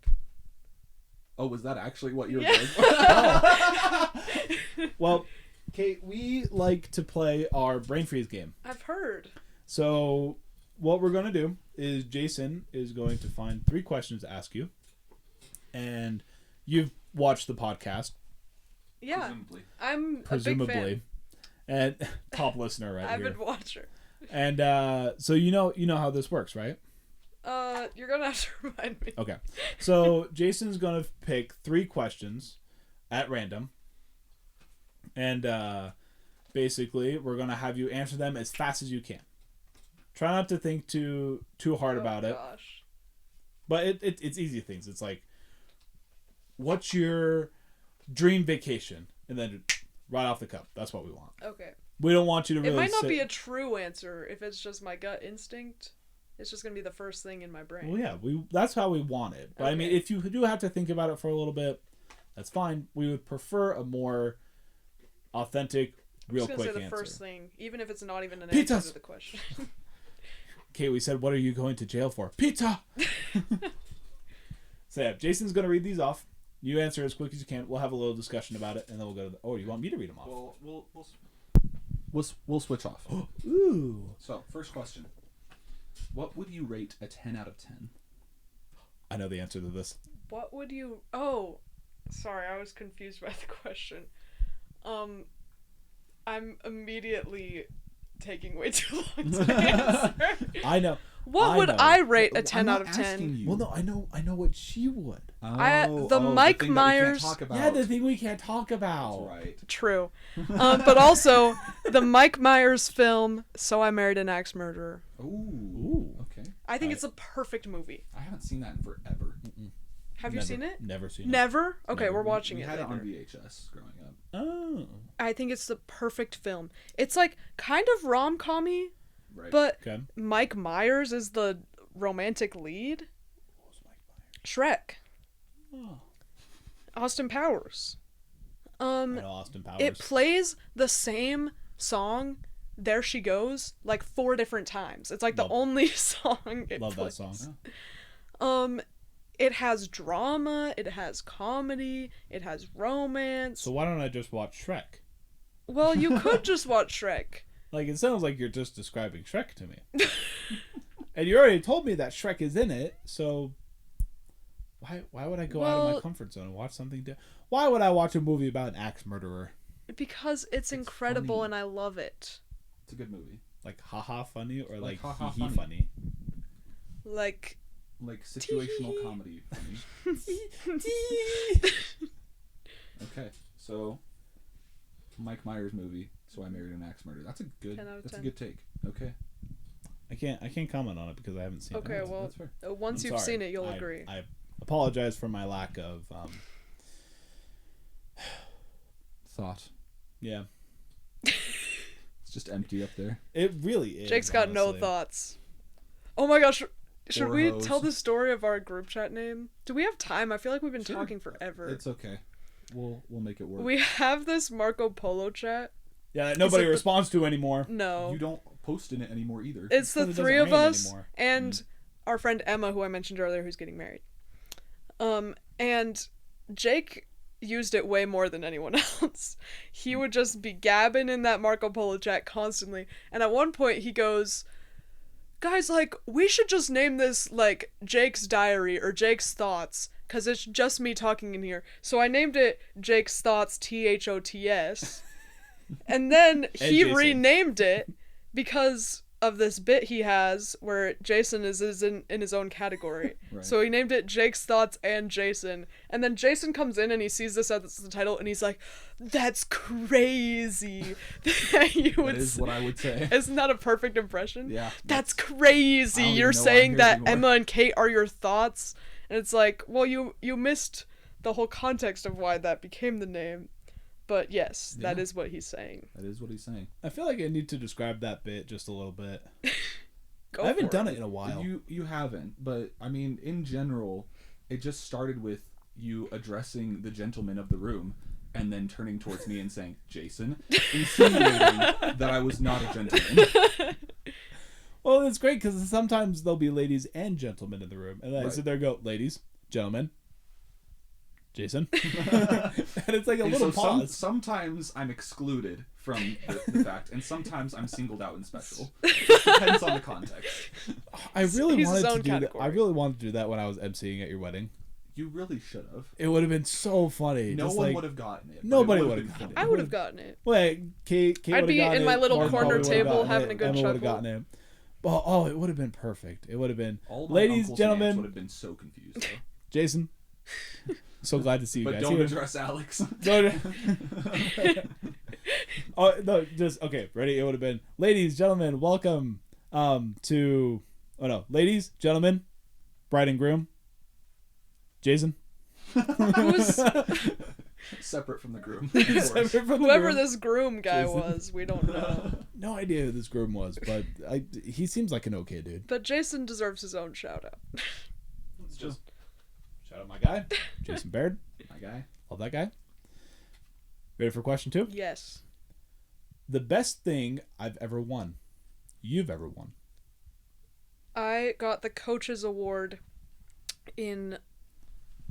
Oh, was that actually what you were Yeah. doing? Well, Kate, we like to play our brain freeze game. I've heard. So what we're going to do is Jason is going to find 3 questions to ask you. And you've watched the podcast, Yeah. Presumably. I'm a big presumably. fan. And top listener right here. Avid watcher. And so you know how this works, right? You're gonna have to remind me. Okay. So Jason's going to pick 3 questions at random. And basically, we're going to have you answer them as fast as you can. Try not to think too hard about it. Gosh. But it's easy things. It's like, what's your dream vacation? And then right off the cup. That's what we want. Okay. We don't want you to really It might not sit... be a true answer if it's just my gut instinct. It's just gonna be the first thing in my brain. Well, yeah, that's how we want it. But I mean, Okay. if you do have to think about it for a little bit, that's fine. We would prefer a more authentic, real I'm just gonna quick say the answer. first thing, even if it's not even an Pizzas! answer to the question. Okay, we said, what are you going to jail for? Pizza! So yeah, Jason's going to read these off. You answer as quick as you can. We'll have a little discussion about it, and then we'll go to the... Oh, you want me to read them off? Well, we'll switch off. Ooh. So, first question. What would you rate a 10 out of 10? I know the answer to this. What would you... Oh, sorry, I was confused by the question. I'm immediately taking way too long to answer. I know. What would know. I rate a I'm 10 not out of asking 10? you. Well, no, I know what she would. The Mike thing that we can't Myers- talk about. Yeah, the thing we can't talk about. That's right. True. But also, the Mike Myers film, So I Married an Axe Murderer. Ooh. Okay. I think it's a perfect movie. I haven't seen that in forever. Have you Never- seen it? Never seen it. Never? Okay, Never. we're watching we it had it later. on VHS growing up. Oh. I think it's the perfect film. It's like kind of rom-com-y, Right. but Okay. Mike Myers is the romantic lead. Shrek. Oh. Austin Powers. I know Austin Powers. It plays the same song, There She Goes, like 4 different times. It's like Love- the only song it Love that plays. song. It has drama, it has comedy, it has romance. So why don't I just watch Shrek? Well, you could just watch Shrek. Like, it sounds like you're just describing Shrek to me. And you already told me that Shrek is in it, so why would I go out of my Well- comfort zone and watch something different? Why would I watch a movie about an axe murderer? Because it's incredible funny. and I love it. It's a good movie. Like, haha funny or like ha-ha hee hee funny. funny? Like, Like situational comedy funny. Okay, so Mike Myers movie. So I Married an Axe Murderer. That's a good. 10 out of That's 10. a good take. Okay. I can't comment on it because I haven't seen okay, it. well, that's fair. once I'm you've sorry. seen it, you'll I- agree. I apologize for my lack of Thought. yeah. It's just empty up there. It really is. Jake's got no honestly. thoughts. Oh my gosh, should Or we hose. tell the story of our group chat name? Do we have time? I feel like we've been Sure. talking forever. It's okay. We'll make it work. We have this Marco Polo chat. Yeah, that nobody Is it the- responds to anymore. No. You don't post in it anymore either. It's the Because it three of doesn't rain us anymore. and our friend Emma, who I mentioned earlier, who's getting married. And Jake used it way more than anyone else. He would just be gabbing in that Marco Polo chat constantly. And at one point he goes, guys, like, we should just name this, like, Jake's Diary or Jake's Thoughts, because it's just me talking in here. So I named it Jake's Thoughts, THOTS. And then he Jason. renamed it because of this bit he has where Jason is in his own category. Right. So he named it Jake's Thoughts and Jason. And then Jason comes in and he sees this as the title and he's like, that's crazy. That is what I would say. Isn't that a perfect impression? Yeah. That's crazy. I don't You're even know why I'm saying here that anymore. Emma and Kate are your thoughts? And it's like, well, you missed the whole context of why that became the name. But yes, that Yeah. is what he's saying. That is what he's saying. I feel like I need to describe that bit just a little bit. Go I haven't for done it in a while. You haven't, but I mean, in general, it just started with you addressing the gentleman of the room and then turning towards me and saying, Jason, insinuating that I was not a gentleman. Well, it's great because sometimes there'll be ladies and gentlemen in the room. And I Right. sit there and go, ladies, gentlemen, Jason. And it's like a And little so pause. sometimes I'm excluded from the fact, and sometimes I'm singled out and special. It depends on the context. I really He's his wanted to own do that. category. I really wanted to do that when I was emceeing at your wedding. You really should have. It would have been so funny. No Just one like, would have gotten it. but nobody it would would've have been gotten funny. I would have gotten it. Well, Kate I'd would've be gotten in my it, little Mark corner probably would've table gotten having it, a good Emma would have chuckle. gotten it. Well, oh, it would have been perfect. It would have been, All my ladies, uncles and aunts gentlemen, would have been so confused. Though. Jason. So glad to see you But guys. don't Here. address Alex. Oh no, just okay. Ready? It would have been, ladies, gentlemen, welcome to. Oh no, ladies, gentlemen, bride and groom. Jason. Who's Separate from the groom. Of course. Separate from the whoever groom. this groom guy Jason. was? We don't know. No idea who this groom was, but he seems like an okay dude. But Jason deserves his own shout out. It's just shout out my guy, Jason Baird. My guy. Love that guy. Ready for question 2? Yes. The best thing I've ever won. You've ever won. I got the coach's award in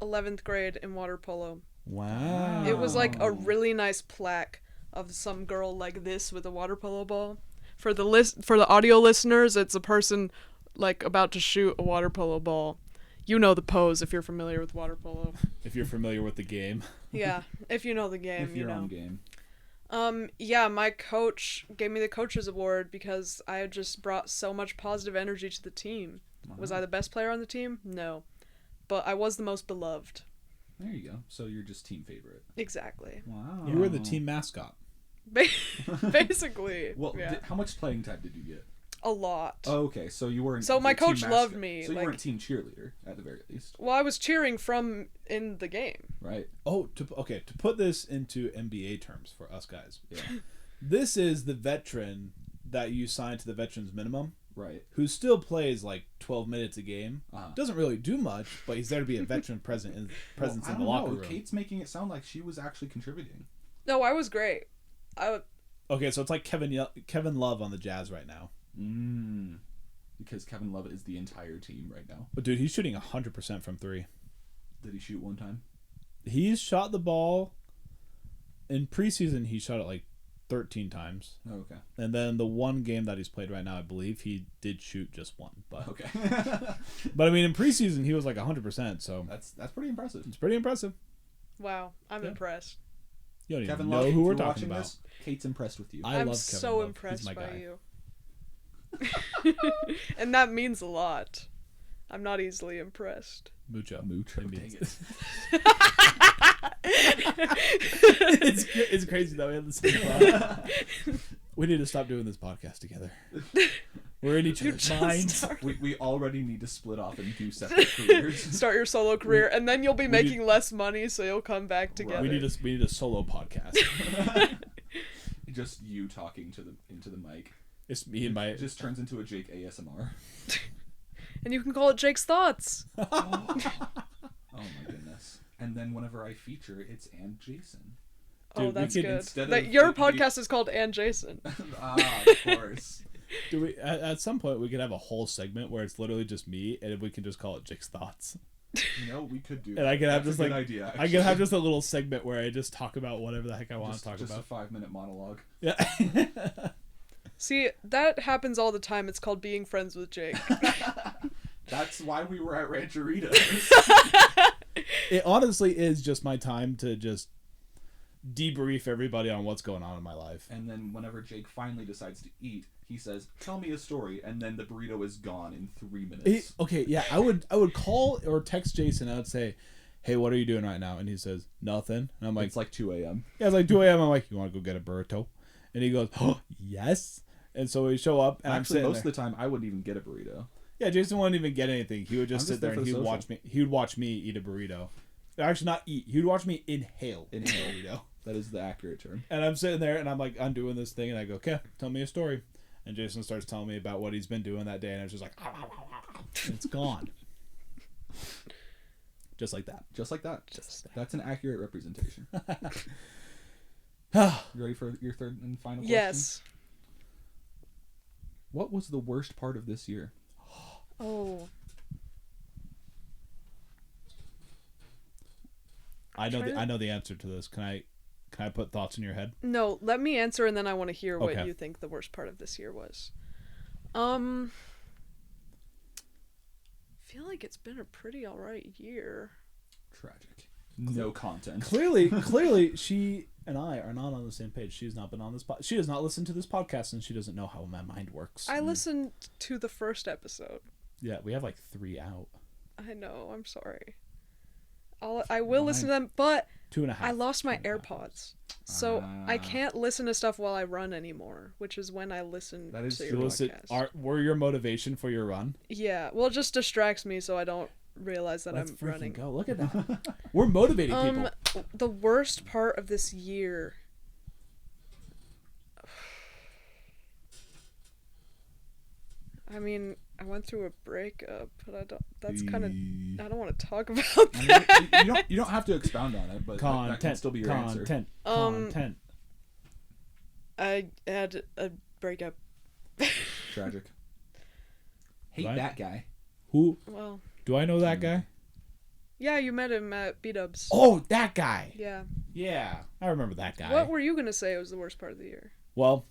11th grade in water polo. Wow. It was like a Oh. really nice plaque of some girl like this with a water polo ball. For the audio listeners, it's a person like about to shoot a water polo ball. You know the pose if you're familiar with water polo. If you're familiar with the game. Yeah, if you know the game, If you're you know. on game. Yeah, my coach gave me the coach's award because I had just brought so much positive energy to the team. Was I the best player on the team? No. But I was the most beloved. There you go. So you're just team favorite. Exactly. Wow. You were the team mascot. Basically. Well, yeah. how much playing time did you get? A lot. Oh, okay. So you weren't. So my the team coach loved mascot. me, So you like- weren't team cheerleader at the very least, Well, I was cheering from in the game. right? Oh, to put this into NBA terms for us guys. Yeah. This is the veteran that you signed to the veterans minimum, Right. who still plays like 12 minutes a game. Uh-huh. Doesn't really do much, but he's there to be a veteran presence in I the don't locker know. room. Kate's making it sound like she was actually contributing. No, I was great. Okay, so it's like Kevin Love on the Jazz right now. Because Kevin Love is the entire team right now. But dude, he's shooting 100% from 3. Did he shoot one time? He's shot the ball in preseason. He shot it like 13 times, Oh, okay. and then the one game that he's played right now, I believe he did shoot just one. But Okay. but I mean, in preseason he was like 100%. So That's pretty impressive. it's pretty impressive. Wow, I'm Yeah. impressed. You don't Kevin even Love, know who if we're you're talking watching about. this, Kate's impressed with you. I I'm love Kevin so Love. impressed He's my by guy. you. And that means a lot. I'm not easily impressed. Mucho. Mucho, It dang means- it. it's crazy that we have the same thought. We need to stop doing this podcast together. We're in each You other's just minds. start- We already need to split off and do separate careers. start your solo career, and then you'll be need- making less money, so you'll come back together. We need a solo podcast. Just you talking into the mic. It's me and my. It just turns into a Jake ASMR. And you can call it Jake's Thoughts. Oh my goodness. And then whenever I feature, it's and Jason. Oh, Dude, we that's could- good. instead That of your the- podcast is called And Jason. Of course. Do we at some point we could have a whole segment where it's literally just me, and we can just call it Jake's Thoughts. We could do. And I could have That's just a good like idea, I could have just a little segment where I just talk about whatever the heck I want to talk just about. a 5-minute monologue. Yeah. See, that happens all the time. It's called being friends with Jake. That's why we were at Rancheritos. It honestly is just my time to just debrief everybody on what's going on in my life. And then whenever Jake finally decides to eat, he says, "Tell me a story," and then the burrito is gone in 3 minutes. Okay, yeah, I would call or text Jason. I would say, "Hey, what are you doing right now?" And he says, "Nothing." And I'm like, It's like 2 a.m. Yeah, it's like 2 a.m. I'm like, "You want to go get a burrito?" And he goes, "Oh, yes." And so we show up, and Actually, I'm most sitting of the time, I wouldn't even get a burrito. Yeah, Jason wouldn't even get anything. He would just I'm sit there for and the he would social. watch me. He would watch me eat a burrito. Actually, not eat. He would watch me inhale a Inhale. burrito. That is the accurate term. And I'm sitting there and I'm like, I'm doing this thing, and I go, "Okay, tell me a story." And Jason starts telling me about what he's been doing that day, and I was just like, and it's gone. Just like that. Just like that. Just like That's an accurate representation. that. You ready for your third and final question? Yes. What was the worst part of this year? Oh. I know the answer to this. Can I put thoughts in your head? No, let me answer and then I want to hear what Okay. you think the worst part of this year was. Feel like it's been a pretty alright year. Tragic. No content. Clearly, she and I are not on the same page. She's not been on this. She has not listened to this podcast, and she doesn't know how my mind works. I listened to the first episode. Yeah, we have like 3 out. I know, I'm sorry. I will listen to them, but 2.5. I lost my AirPods. So I can't listen to stuff while I run anymore, which is when I listen That is to true. your podcast. Were your motivation for your run? Yeah, well, it just distracts me so I don't realize that Let's I'm freaking running. go. Look at that. We're motivating people. The worst part of this year. I mean, I went through a breakup, but I don't. That's kind of. I don't want to talk about that. I mean, you don't have to expound on it, but that can still be your answer. Content. I had a breakup. Tragic. Hate Right. that guy. Who? Well, Do I know that guy? yeah, you met him at B-Dubs. Oh, that guy. Yeah. Yeah, I remember that guy. What were you gonna say was the worst part of the year? Well,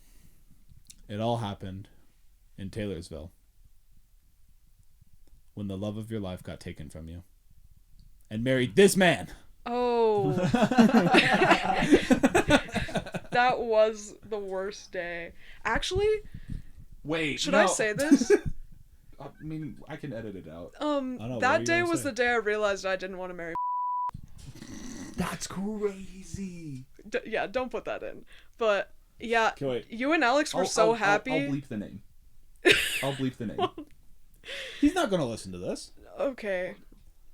it all happened in Taylorsville when the love of your life got taken from you and married this man. Oh. That was the worst day. Actually, Wait. should no. I say this? I mean, I can edit it out. know, what are that you day gonna was say? the day I realized I didn't want to marry. That's crazy. Yeah, don't put that in. But yeah, Okay, wait. you and Alex were so happy. I'll bleep the name. I'll bleep the name. He's not going to listen to this. Okay,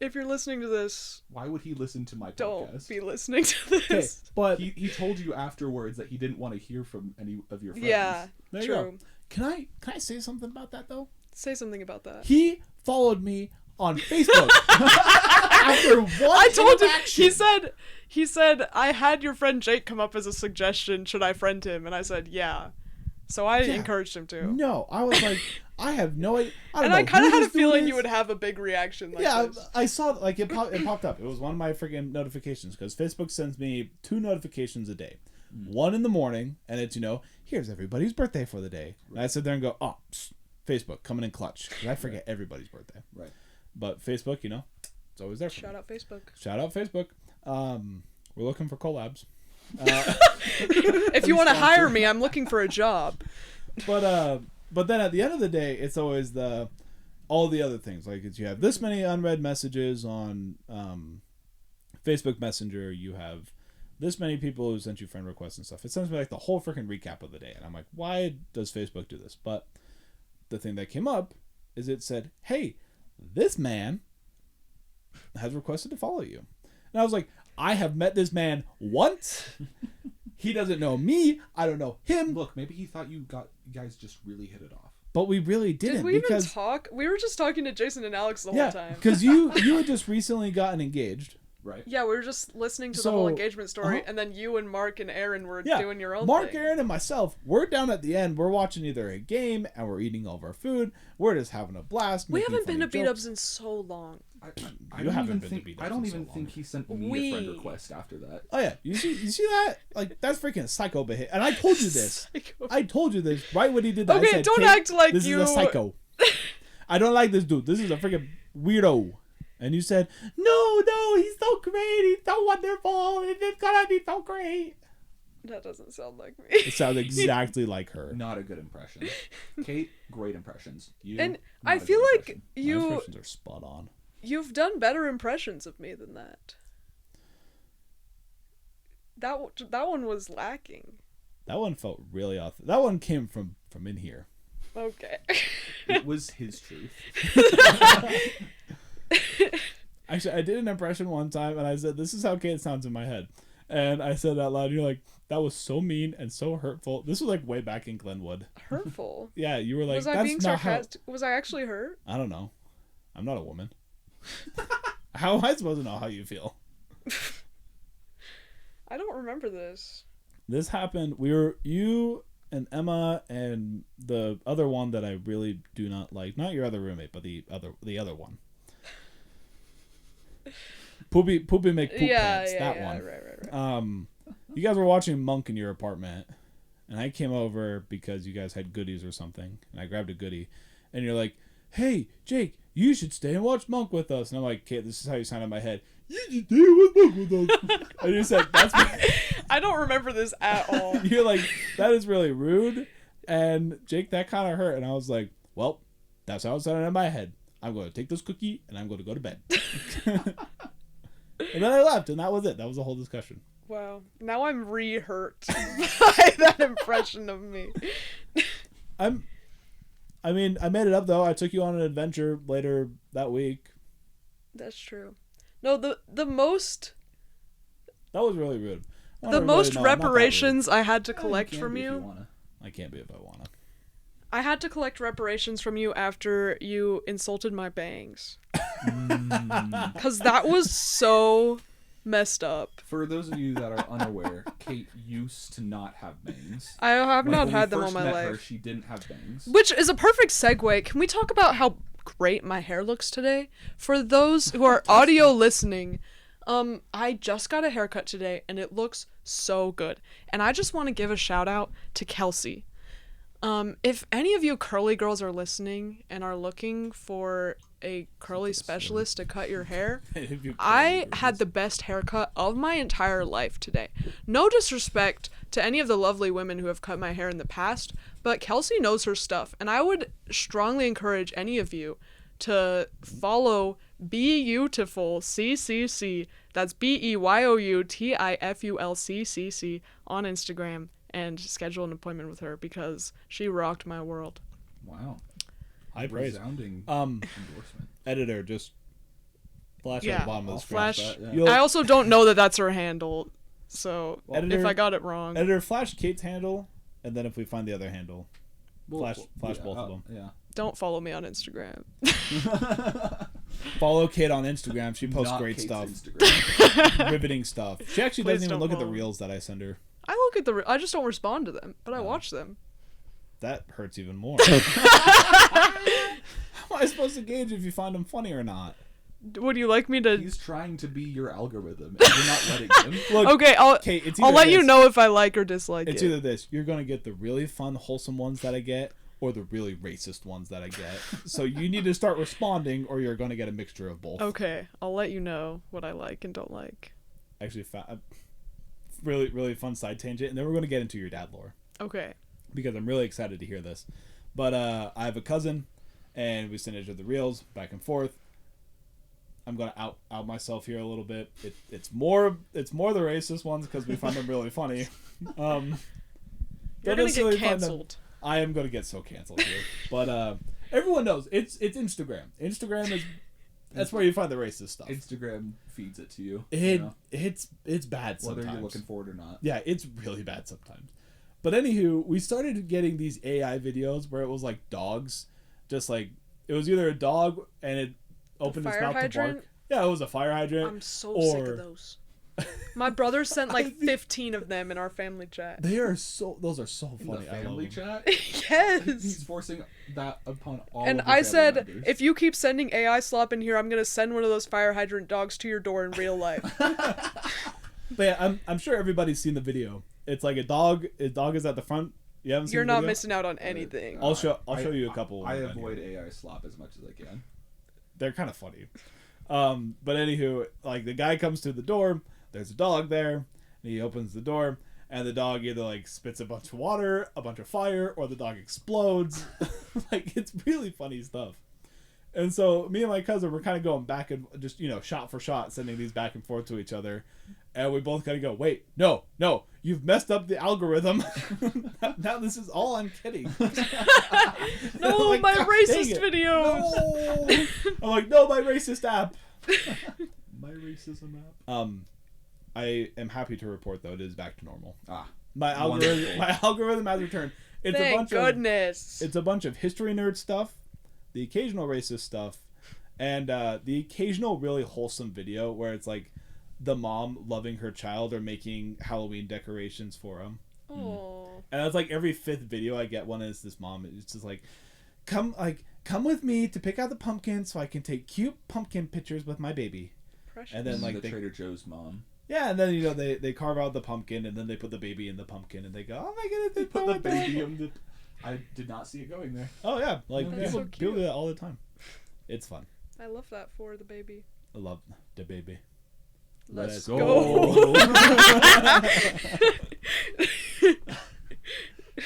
if you're listening to this, Why would he listen to my don't podcast? be listening to Okay, this. but He told you afterwards that he didn't want to hear from any of your friends. Yeah, there you true. go. Can I say something about that though? Say something about that. He followed me on Facebook after one I told him. interaction. He said I had your friend Jake come up as a suggestion. Should I friend him? And I said yeah. So I encouraged him to. No, I was like, I have no idea. And I kind of had a feeling you would have a big reaction like Yeah, this. I saw like it popped up. It was one of my freaking notifications because Facebook sends me 2 notifications a day. One in the morning, and it's here's everybody's birthday for the day. And I sit there and go, oh, Facebook coming in clutch because I forget everybody's birthday. Right. But Facebook, it's always there. For Shout me. out Facebook. Shout out Facebook. We're looking for collabs. If you want to hire me, I'm looking for a job. But then at the end of the day, it's always all the other things. Like you have this many unread messages on Facebook Messenger. You have this many people who sent you friend requests and stuff. It sends me like the whole freaking recap of the day, and I'm like, why does Facebook do this? But the thing that came up is it said, hey, this man has requested to follow you, and I was like, I have met this man once. He doesn't know me. I don't know him. Look, maybe he thought you guys just really hit it off. But we really didn't. Did we because, even talk? We were just talking to Jason and Alex the whole time. because you had just recently gotten engaged. Right. Yeah, we were just listening to the So, whole engagement story, and then you and Mark and Aaron were doing your own Mark, thing. Aaron, and myself, we're down at the end. We're watching either a game and we're eating all of our food. We're just having a blast. We making haven't been funny to beat jokes. ups in so long. I You don't haven't even been to think beat I ups don't in so even long. think he sent me a friend request after that. Oh yeah, you see that? Like that's freaking psycho behavior. And I told you this. Psycho. I told you this right when he did that. Okay, I said, don't "Kate, act like this you- is a psycho. I don't like this dude. This is a freaking weirdo." And you said, "No, he's so great. He's so wonderful. It's gonna be so great." That doesn't sound like me. It sounds exactly like her. Not a good impression. Kate, great impressions. You, And not I a good feel like impression. My you impressions are spot on. you've done better impressions of me than that. That one was lacking. That one felt really off. That one came from in here. Okay. It was his truth. Actually, I did an impression one time, and I said, "This is how Kate sounds in my head." And I said that loud. And you're like, "That was so mean and so hurtful." This was like way back in Glenwood. Hurtful. Yeah, you were like, Was I "That's being not sarcastic? Was I actually hurt? how." I don't know. I'm not a woman. How am I supposed to know how you feel? I don't remember this. This happened. We were you and Emma and the other one that I really do not like. Not your other roommate, but the other one. Poopy make poop pants. That one. Right. You guys were watching Monk in your apartment, and I came over because you guys had goodies or something, and I grabbed a goodie, and you're like, "Hey, Jake, you should stay and watch Monk with us." And I'm like, "Kate, this is how you sound in my head. You should stay with Monk with us." And you said, "That's my." I don't remember this at all. You're like, "That is really rude," and Jake, that kind of hurt, and I was like, "Well, that's how it sounded in my head. I'm going to take this cookie and I'm going to go to bed." And then I left, and that was it. That was the whole discussion. Wow. Now I'm re-hurt by that impression of me. I mean, I made it up though. I took you on an adventure later that week. That's true. No, the most That was really rude. I want the everybody most to know I'm not that rude. reparations I had to Yeah, collect can from be if you. wanna. I can't be if I wanna. I had to collect reparations from you after you insulted my bangs. Cuz that was so messed up. For those of you that are unaware, Kate used to not have bangs. I have Like, not when we had them all first my met life. Her, she didn't have bangs. Which is a perfect segue. Can we talk about how great my hair looks today? For those who are audio listening, I just got a haircut today and it looks so good. And I just want to give a shout out to Kelsey. If any of you curly girls are listening and are looking for a curly specialist to cut your hair, I had the best haircut of my entire life today. No disrespect to any of the lovely women who have cut my hair in the past, but Kelsey knows her stuff, and I would strongly encourage any of you to follow Beautiful CCC. That's BEYOUTIFULCCC on Instagram and schedule an appointment with her because she rocked my world. Wow. High praise. Resounding Endorsement. Editor, just flash at Yeah, the bottom of the screen. Flash. that, yeah. You'll- I also don't know that that's her handle, so Editor- if I got it wrong. Editor, flash Kate's handle, and then if we find the other handle, Well, flash both of them. Yeah. Don't follow me on Instagram. Follow Kate on Instagram. She posts Not great Kate's stuff, Instagram. riveting stuff. She actually Please doesn't even don't look at the follow me. reels that I send her. I look at I just don't respond to them, but I watch them. That hurts even more. How am I supposed to gauge if you find them funny or not? Would you like me to? He's trying to be your algorithm, and you're not letting him. Look, Okay, Kate, it's I'll either let you this. know if I like or dislike It's it. either this. You're going to get the really fun, wholesome ones that I get, or the really racist ones that I get. So you need to start responding, or you're going to get a mixture of both. Okay, I'll let you know what I like and don't like. Actually, really, really fun side tangent, and then we're going to get into your dad lore. Okay. Because I'm really excited to hear this. But I have a cousin, and we send each other reels back and forth. I'm gonna out myself here a little bit. It's more the racist ones because we find them really funny. You're Don't gonna necessarily get find them- canceled. I am gonna get so canceled here. But everyone knows it's Instagram. Instagram is that's where you find the racist stuff. Instagram feeds it to you. It's bad sometimes. Whether you're looking for it or not. Yeah, it's really bad sometimes. But anywho, we started getting these AI videos where it was like dogs, just like it was either a dog and it opened its Fire mouth to hydrant? bark. Yeah, it was a fire hydrant. I'm so sick of those. My brother sent like 15 of them in our family chat. Those are so In funny. the family chat? Yes. He's forcing that upon all And of your I family said, members. if you keep sending AI slop in here, I'm gonna send one of those fire hydrant dogs to your door in real life. But yeah, I'm sure everybody's seen the video. It's like a dog. A dog is at the front. You haven't seen You're the not video? missing out on anything. I'll show you a couple. I when we're done avoid here. AI slop as much as I can. They're kind of funny. But anywho, like the guy comes to the door. There's a dog there. And he opens the door, and the dog either like spits a bunch of water, a bunch of fire, or the dog explodes. Like it's really funny stuff. And so me and my cousin were kind of going back and just shot for shot, sending these back and forth to each other. And we both kind of go, wait, no, you've messed up the algorithm. Now this is all I'm kidding. No, like, my "Gosh, racist dang it." videos. No. I'm like, no, my racist app. My racism app. I am happy to report though it is back to normal. Wonderful. My algorithm has returned. It's Thank a bunch goodness. It's a bunch of history nerd stuff, the occasional racist stuff, and the occasional really wholesome video where it's like the mom loving her child or making Halloween decorations for him. Oh. And that's like every fifth video I get one is this mom. It's just like, come with me to pick out the pumpkin so I can take cute pumpkin pictures with my baby. Precious. And then like the Trader Joe's mom. yeah, and then they carve out the pumpkin and then they put the baby in the pumpkin and they go, oh my goodness, they Put the baby in the... I did not see it going there. Oh yeah, like That's so people do cute. that all the time. It's fun. I love that for the baby. I love the baby. Let's go.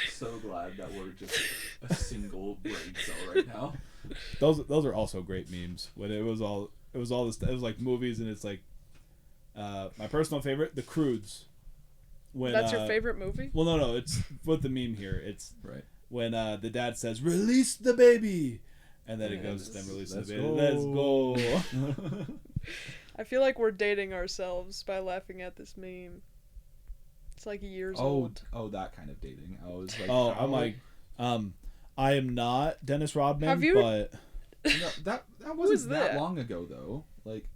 So glad that we're just a single brain cell right now. Those are also great memes. When it was all this, it was like movies and it's like my personal favorite, The Croods. When That's your favorite movie? Well, no, it's with the meme here. It's Right. when the dad says, "Release the baby," and then it Yeah, goes to them releasing let's the baby. go. Let's go. I feel like we're dating ourselves by laughing at this meme. It's like years old. Oh, that kind of dating. I was like, Oh, I'm like, I am not Dennis Rodman, Have you- but no, that is wasn't that that? long ago though. Like,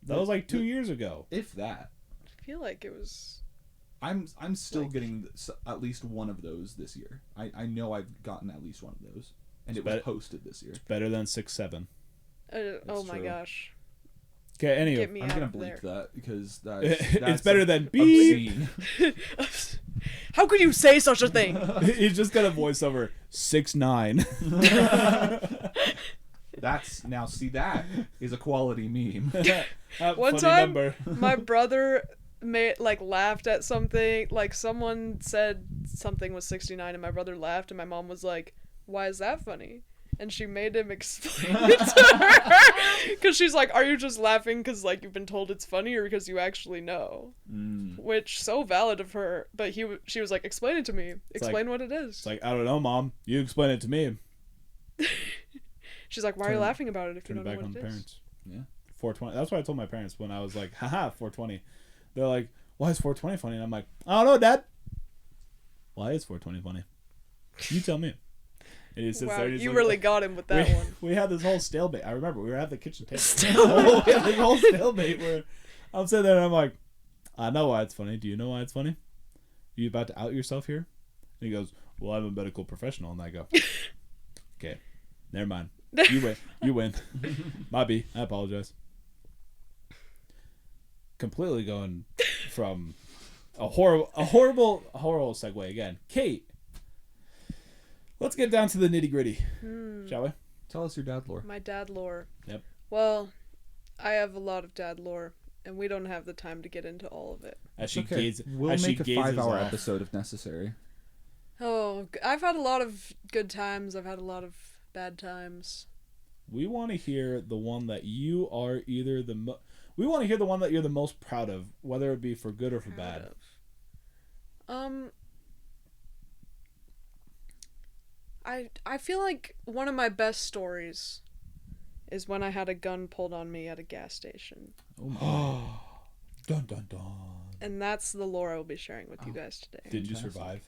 that was like 2 years ago. if that. I feel like it was. I'm still Like- getting at least one of those this year. I know I've gotten at least one of those, and it was Bet- posted this year. Better than 6'7". Oh my true. gosh. Okay, Get anyway, me I'm out gonna of bleep there. that because it's that's better than beep. obscene. How could you say such a thing? He's just got a voiceover 6'9". That's now see that is a quality meme. One Funny time, number. my brother laughed at something. Like someone said something was 69, and my brother laughed, and my mom was like, "Why is that funny?" And she made him explain it to her because she's like, "Are you just laughing because like you've been told it's funny, or because you actually know?" Which so valid of her. But she was like, "Explain it to me. Explain what it is." It's like, I don't know, Mom. You explain it to me. She's like, "Why are you laughing about it if you Turn it don't know back on what the it is?" parents. Yeah. 420. That's what I told my parents when I was like, haha, 420. They're like, why is 420 funny? And I'm like, I don't know, Dad. Why is 420 funny? You tell me. And he sits Wow, there and he's you like, really got him with that one. We had this whole stalemate. I remember we were at the kitchen table. We had this whole stalemate where I'm sitting there and I'm like, I know why it's funny. Do you know why it's funny? Are you about to out yourself here? And he goes, well, I'm a medical professional. And I go, okay, never mind. You win. You win. My B. I apologize. Completely going from a horrible segue again. Kate, let's get down to the nitty gritty, shall we? Tell us your dad lore. My dad lore. Yep. Well, I have a lot of dad lore, and we don't have the time to get into all of it. As she Okay, gazes, we'll as make she a gazes 5-hour off. episode if necessary. Oh, I've had a lot of good times. I've had a lot of bad times. We want to hear the one that you are either we want to hear the one that you're the most proud of, whether it be for good or for bad. I feel like one of my best stories is when I had a gun pulled on me at a gas station. Oh my. Dun dun dun. And that's the lore I will be sharing with you guys today. Did you Fantastic. survive?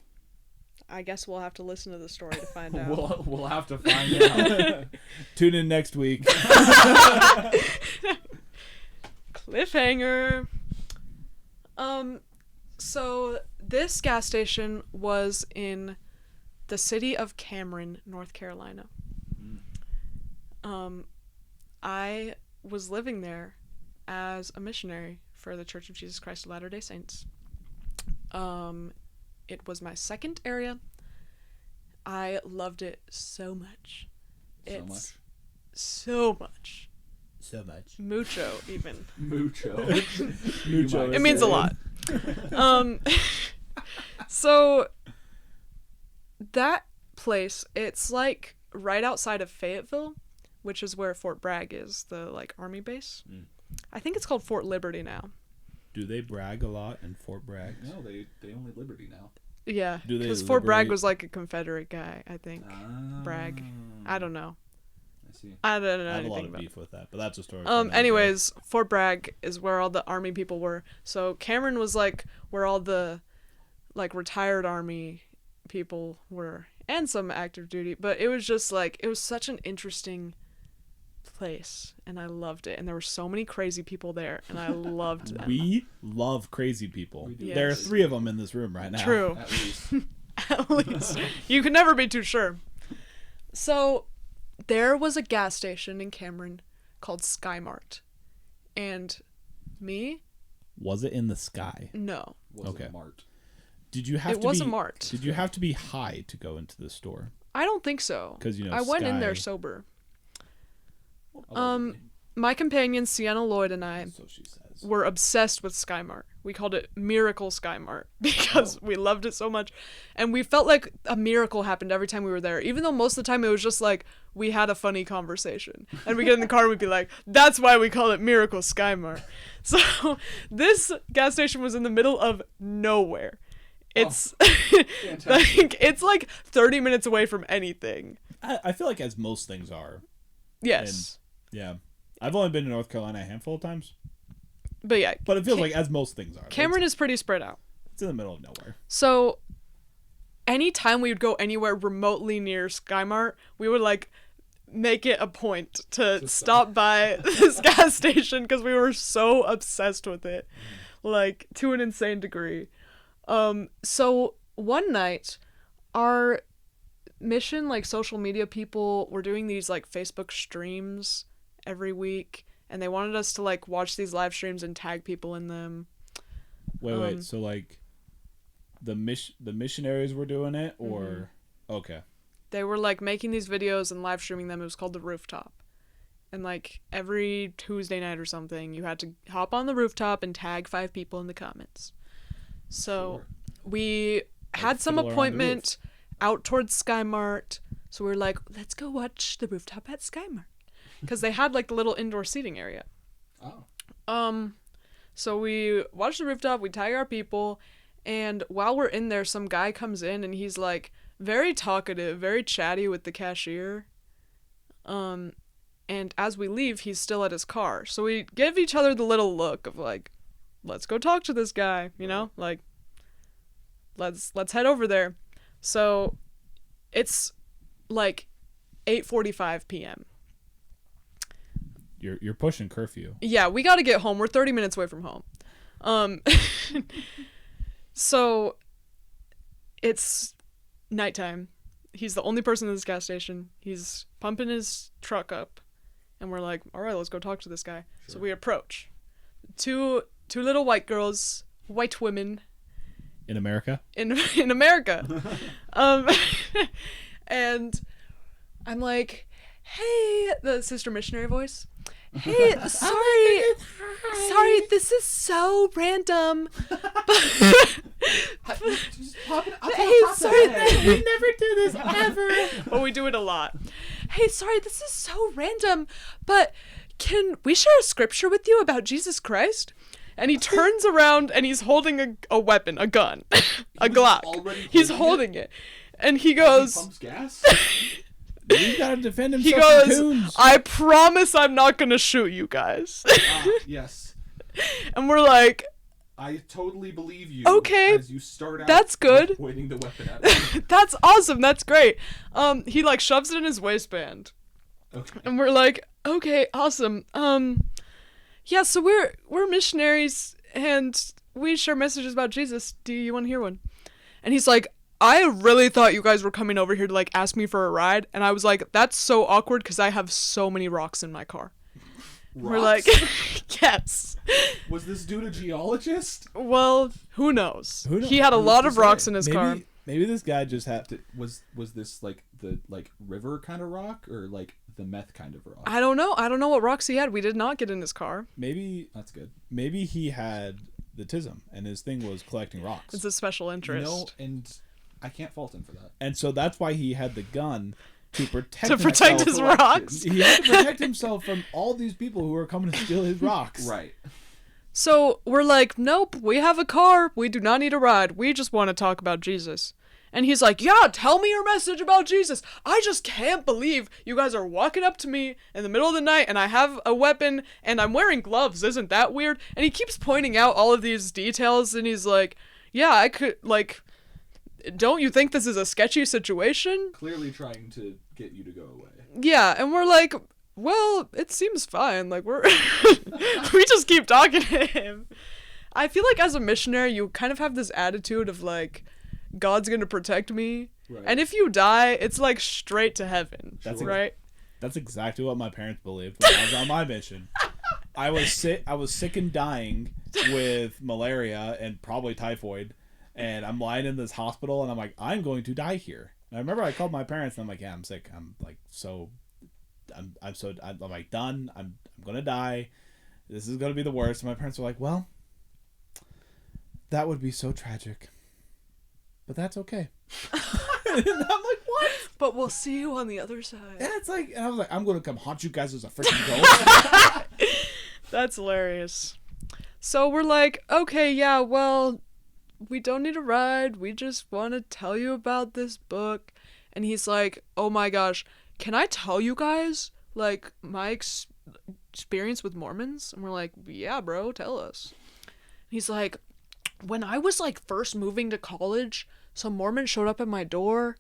I guess we'll have to listen to the story to find out. We'll have to find out. Tune in next week. Cliffhanger. So this gas station was in the city of Cameron, North Carolina. I was living there as a missionary for the Church of Jesus Christ of Latter-day Saints. It was my second area. I loved it so much. So much. Mucho, even. Mucho. Mucho. It means a lot. So that place, it's like right outside of Fayetteville, which is where Fort Bragg is, the like army base. I think it's called Fort Liberty now. Do they brag a lot in Fort Bragg? No, they only Liberty now. Yeah, Do they because Fort Bragg liberate- was like a Confederate guy, I think. Bragg. I don't know. I see. I don't know I have a anything lot of about beef with that, but that's a story. for another day. anyways, Fort Bragg is where all the army people were. So Cameron was like where all the like retired army people were and some active duty, but it was just like it was such an interesting place and I loved it, and there were so many crazy people there and I loved them. We love crazy people. We do. There are Yes. 3 of them in this room right now. True. At least. At least. You can never be too sure. So there was a gas station in Cameron called Skymart. And me? Was it in the sky? No. Was Okay. it Mart? Did you have It to was be a mart. Did you have to be high to go into the store? I don't think so. 'Cause, you know, I went in there Sky- sober. Allegedly. My companion Sienna Lloyd and I So she says. were obsessed with Skymart. We called it Miracle Skymart because we loved it so much. And we felt like a miracle happened every time we were there. Even though most of the time it was just like we had a funny conversation. And we get in the car and we'd be like, that's why we call it Miracle Skymart. So this gas station was in the middle of nowhere. It's like it's like 30 minutes away from anything. I feel like as most things are. Yes. Yeah. I've only been to North Carolina a handful of times, But yeah, but it feels like as most things are. Cameron is pretty spread out. It's in the middle of nowhere. So anytime we would go anywhere remotely near Skymart, we would like make it a point to stop by this gas station because we were so obsessed with it, like to an insane degree. So one night, our mission, like social media people, were doing these like Facebook streams every week, and they wanted us to like watch these live streams and tag people in them. Wait. So like, the missionaries were doing it, or Mm-hmm. okay. They were like making these videos and live streaming them. It was called The Rooftop. And like every Tuesday night or something, you had to hop on the rooftop and tag 5 people in the comments. So we had some Fiddler on the appointment out towards Skymart. So we were like, let's go watch The Rooftop at Skymart. Because they had like the little indoor seating area. Oh. So we watch the rooftop, we tag our people, and while we're in there, some guy comes in and he's like very talkative, very chatty with the cashier. And as we leave, he's still at his car. So we give each other the little look of like, let's go talk to this guy, you know? Like, let's head over there. So it's like 8:45 p.m. You're pushing curfew. Yeah, we got to get home. We're 30 minutes away from home. So it's nighttime. He's the only person in this gas station. He's pumping his truck up, and we're like, all right, let's go talk to this guy. Sure. So we approach. Two little white girls, white women. In America? In America. And I'm like, hey, the sister missionary voice. Hey, sorry, this is so random. Hey, sorry, we never do this ever. But we do it a lot. Hey, sorry, this is so random, but can we share a scripture with you about Jesus Christ? And he turns around and he's holding a weapon, a gun, a Glock. He's holding it. And he goes, He pumps gas? He's got to defend himself. he goes, from coons. I promise I'm not going to shoot you guys. Yes. And we're like, I totally believe you. Okay, As you start out that's good. pointing the weapon at me. that's awesome. That's great. He like shoves it in his waistband. Okay. And we're like, okay, awesome. yeah, so we're missionaries and we share messages about Jesus. Do you want to hear one? And he's like, I really thought you guys were coming over here to like ask me for a ride. And I was like, that's so awkward because I have so many rocks in my car. Rocks? We're like, yes. Was this dude a geologist? Well, who knows? Who knows? He had a Who's lot to of rocks say? in his maybe, car. Maybe this guy just had to. Was this like the river kind of rock or like the meth kind of rock? I don't know. I don't know what rocks he had. We did not get in his car. Maybe That's good. Maybe he had the tism and his thing was collecting rocks. It's a special interest. No, and I can't fault him for that. And so that's why he had the gun to protect To protect himself his from- rocks. He had to protect himself from all these people who were coming to steal his rocks. Right. So we're like, nope, we have a car. We do not need a ride. We just want to talk about Jesus. And he's like, yeah, tell me your message about Jesus. I just can't believe you guys are walking up to me in the middle of the night and I have a weapon and I'm wearing gloves. Isn't that weird? And he keeps pointing out all of these details and he's like, yeah, I could, like, don't you think this is a sketchy situation? Clearly trying to get you to go away. Yeah, and we're like, well, it seems fine. Like, we're we just keep talking to him. I feel like as a missionary, you kind of have this attitude of like, God's gonna protect me, Right. and if you die, it's like straight to heaven. That's Sure. right. That's exactly what my parents believed when I was on my mission. I was sick and dying with malaria and probably typhoid, and I'm lying in this hospital, and I'm like, I'm going to die here. And I remember I called my parents, and I'm like, yeah, I'm sick. I'm like I'm like done. I'm gonna die. This is gonna be the worst. And my parents were like, well, that would be so tragic, but that's okay. And I'm like, what? But we'll see you on the other side. And it's like, and I was like, I'm gonna come haunt you guys as a freaking ghost. That's hilarious. So we're like, okay, yeah, well, we don't need a ride. We just want to tell you about this book. And he's like, oh my gosh, can I tell you guys, like, my experience with Mormons? And we're like, yeah, bro, tell us. He's like, when I was, like, first moving to college, some Mormons showed up at my door,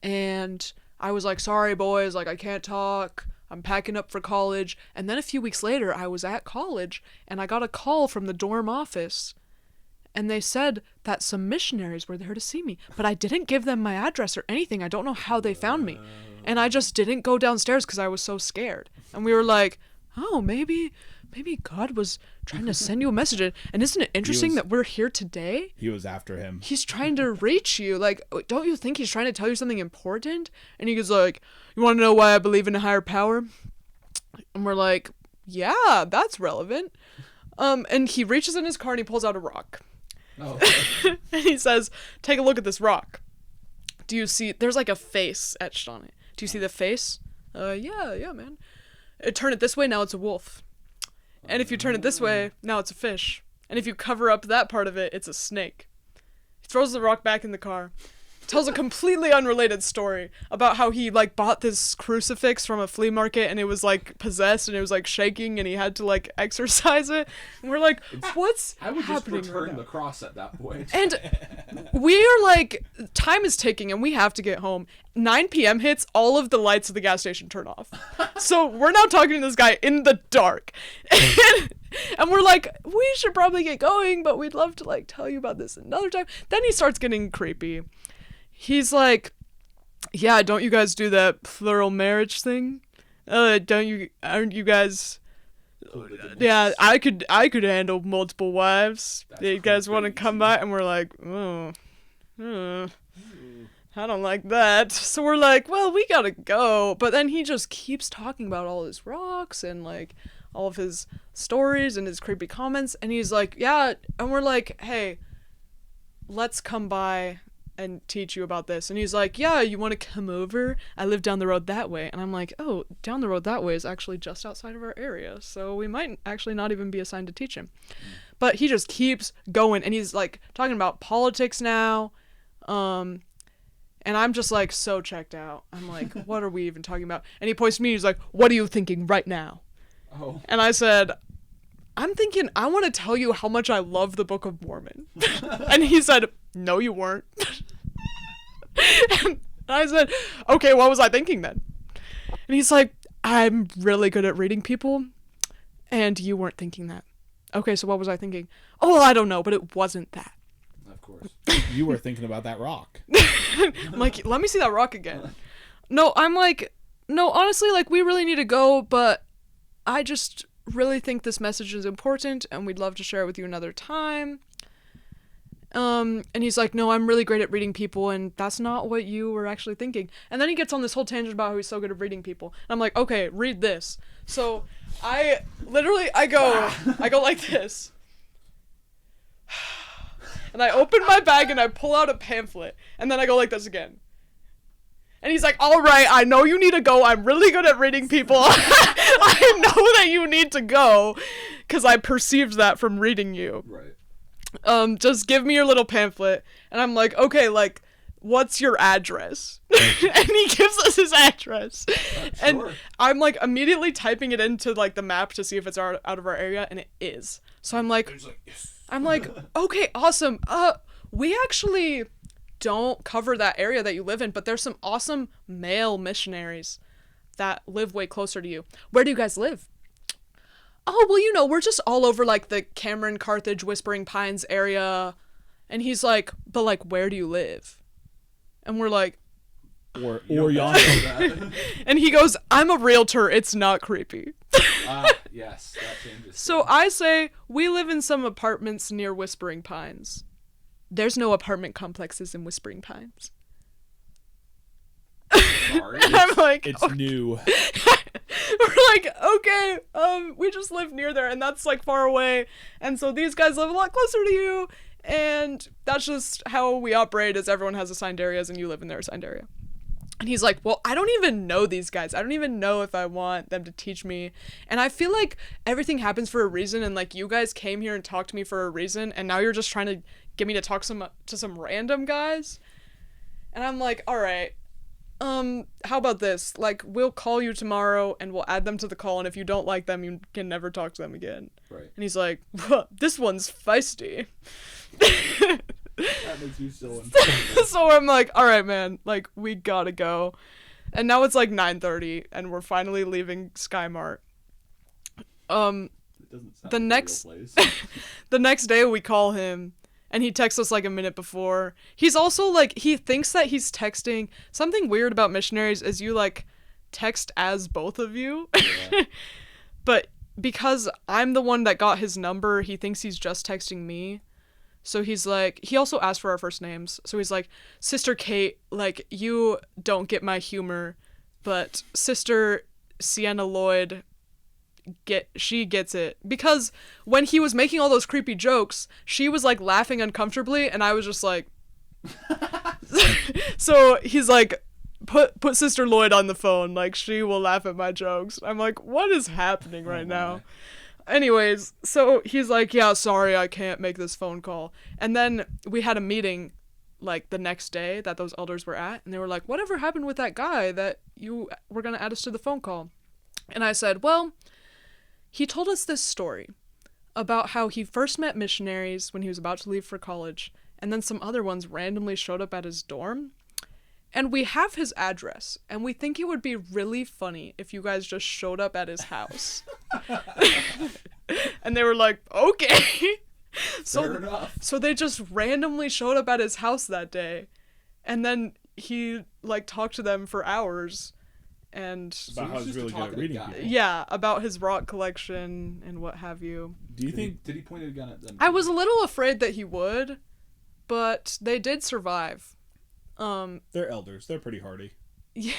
and I was like, sorry, boys, like, I can't talk. I'm packing up for college. And then a few weeks later, I was at college, and I got a call from the dorm office, and they said that some missionaries were there to see me, but I didn't give them my address or anything. I don't know how they found me. And I just didn't go downstairs because I was so scared. And we were like, oh, maybe God was trying to send you a message. And isn't it interesting that we're here today? He was after him. He's trying to reach you. Like, don't you think he's trying to tell you something important? And he goes like, you want to know why I believe in a higher power? And we're like, yeah, that's relevant. And he reaches in his car and he pulls out a rock. Oh. And he says, take a look at this rock. Do you see, there's like a face etched on it. Do you see the face? Yeah, man. Turn it this way, now it's a wolf. And if you turn it this way, now it's a fish. And if you cover up that part of it, it's a snake. He throws the rock back in the car. Tells a completely unrelated story about how he like bought this crucifix from a flea market and it was like possessed and it was like shaking and he had to like exorcise it. And we're like, what's I would just happening return right the now? cross at that point. And we're like, time is ticking and we have to get home. 9 p.m. hits, all of the lights of the gas station turn off. So we're now talking to this guy in the dark. And we're like, we should probably get going, but we'd love to like tell you about this another time. Then he starts getting creepy. He's like, yeah, don't you guys do that plural marriage thing? Aren't you guys? Yeah, I could handle multiple wives. That's You guys want to crazy. come by? And we're like, I don't like that. So we're like, well, we gotta go. But then he just keeps talking about all his rocks and like all of his stories and his creepy comments. And he's like, yeah. And we're like, hey, let's come by and teach you about this. And he's like, yeah, you want to come over? I live down the road that way. And I'm like, oh, down the road that way is actually just outside of our area, so we might actually not even be assigned to teach him. But he just keeps going and he's like talking about politics now, and I'm just like so checked out. I'm like, what are we even talking about? And he points to me, he's like, what are you thinking right now? Oh. And I said, I'm thinking, I want to tell you how much I love the Book of Mormon. And he said, no, you weren't. And I said, okay, what was I thinking then? And he's like, I'm really good at reading people. And you weren't thinking that. Okay, so what was I thinking? Oh, I don't know, but it wasn't that. Of course. You were thinking about that rock. I'm like, let me see that rock again. No, I'm like, no, honestly, like, we really need to go, but I just really think this message is important, and we'd love to share it with you another time. And he's like, no, I'm really great at reading people, and that's not what you were actually thinking. And then he gets on this whole tangent about how he's so good at reading people. And I'm like, okay, read this. So I go like this. And I open my bag and I pull out a pamphlet, and then I go like this again. And he's like, all right, I know you need to go. I'm really good at reading people. I know that you need to go, because I perceived that from reading you. Right. Just give me your little pamphlet. And I'm like, okay, like, what's your address? And he gives us his address. And Sure. I'm like immediately typing it into like the map to see if it's out of our area, and it is. So I'm like, Yes. I'm like, okay, awesome. We actually don't cover that area that you live in, but there's some awesome male missionaries that live way closer to you. Where do you guys live? Oh, well, you know, we're just all over, like, the Cameron, Carthage, Whispering Pines area. And he's like, but, like, where do you live? And we're like... Or You don't yonder. know that. And he goes, I'm a realtor. It's not creepy. Yes, that changes. So I say, we live in some apartments near Whispering Pines. There's no apartment complexes in Whispering Pines. Sorry. I'm like, It's okay. new. We're like, okay, we just live near there, and that's like far away, and so these guys live a lot closer to you, and that's just how we operate, is everyone has assigned areas and you live in their assigned area. And he's like, well, I don't even know these guys. I don't even know if I want them to teach me. And I feel like everything happens for a reason, and like you guys came here and talked to me for a reason, and now you're just trying to get me to talk to some random guys. And I'm like, all right. How about this? Like, we'll call you tomorrow and we'll add them to the call, and if you don't like them, you can never talk to them again. Right. And he's like, this one's feisty. That makes me so uncomfortable. So I'm like, all right, man, like, we gotta go. And now it's like 9:30 and we're finally leaving Skymart. It doesn't sound The like a next- real place. The next day we call him, and he texts us like a minute before. He's also like, he thinks that he's texting. Something weird about missionaries is you like text as both of you. Yeah. But because I'm the one that got his number, he thinks he's just texting me. So he's like, he also asked for our first names. So he's like, Sister Kate, like, you don't get my humor, but Sister Sienna Lloyd, she gets it. Because when he was making all those creepy jokes, she was like laughing uncomfortably, and I was just like... So he's like, put Sister Lloyd on the phone, like, she will laugh at my jokes. I'm like, what is happening right now? Anyways, so he's like, yeah, sorry, I can't make this phone call. And then we had a meeting, like, the next day that those elders were at, and they were like, whatever happened with that guy that you were going to add us to the phone call? And I said, well, he told us this story about how he first met missionaries when he was about to leave for college, and then some other ones randomly showed up at his dorm. And we have his address, and we think it would be really funny if you guys just showed up at his house. And they were like, okay. Fair enough. So they just randomly showed up at his house that day. And then he, like, talked to them for hours. And About how he's he's just a really good at talkative reading guy. people. yeah, about his rock collection and what have you. Do you think Did he point a gun at them? I was a little afraid that he would, but they did survive. they're elders? They're pretty hardy. Yeah,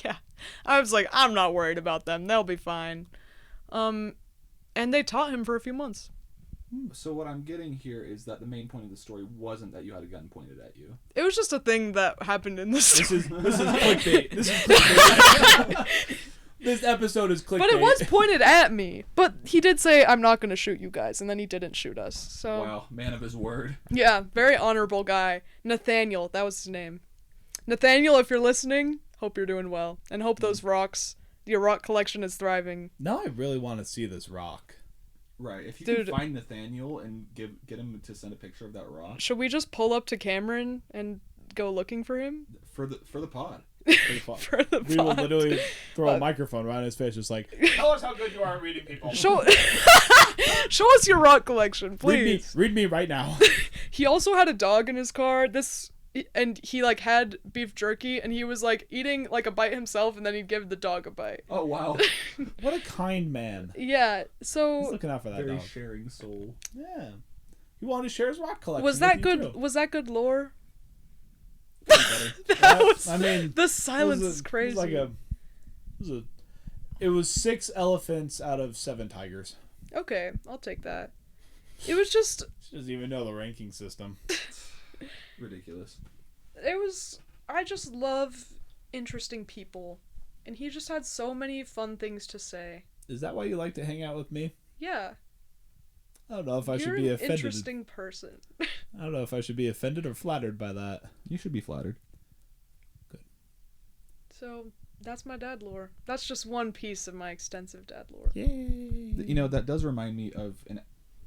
yeah. I was like, I'm not worried about them. They'll be fine. And they taught him for a few months. So what I'm getting here is that the main point of the story wasn't that you had a gun pointed at you. It was just a thing that happened in this. This is clickbait. This is clickbait. This episode is clickbait. But it was pointed at me. But he did say, I'm not going to shoot you guys. And then he didn't shoot us. So, Wow, man of his word. yeah, very honorable guy. Nathaniel, that was his name. Nathaniel, if you're listening, hope you're doing well. And hope those rocks, your rock collection is thriving. Now I really want to see this rock. Right, if you Dude. can find Nathaniel and get him to send a picture of that rock Should we just pull up to Cameron and go looking for him? for the pod. Pretty fun. For the We will pod. literally throw a Fuck. microphone right in his face, just like, tell us how good you are at reading people. Show us your rock collection, please. Read me right now. He also had a dog in his car. And he like had beef jerky, and he was like eating like a bite himself, and then he'd give the dog a bite. Oh wow, What a kind man. Yeah. He's So looking out for that very dog. sharing soul. Yeah. He wanted to share his rock collection. was that with you, good? too. Was that good lore? That was- I mean, The silence it was is crazy. It was 6 elephants out of 7 tigers. Okay, I'll take that. It was just. She doesn't even know the ranking system. Ridiculous. I just love interesting people, and he just had so many fun things to say. Is that why you like to hang out with me? Yeah. I don't know if I should You're be an offended. interesting person. I don't know if I should be offended or flattered by that. You should be flattered. So that's my dad lore. That's just one piece of my extensive dad lore. Yay! You know, that does remind me of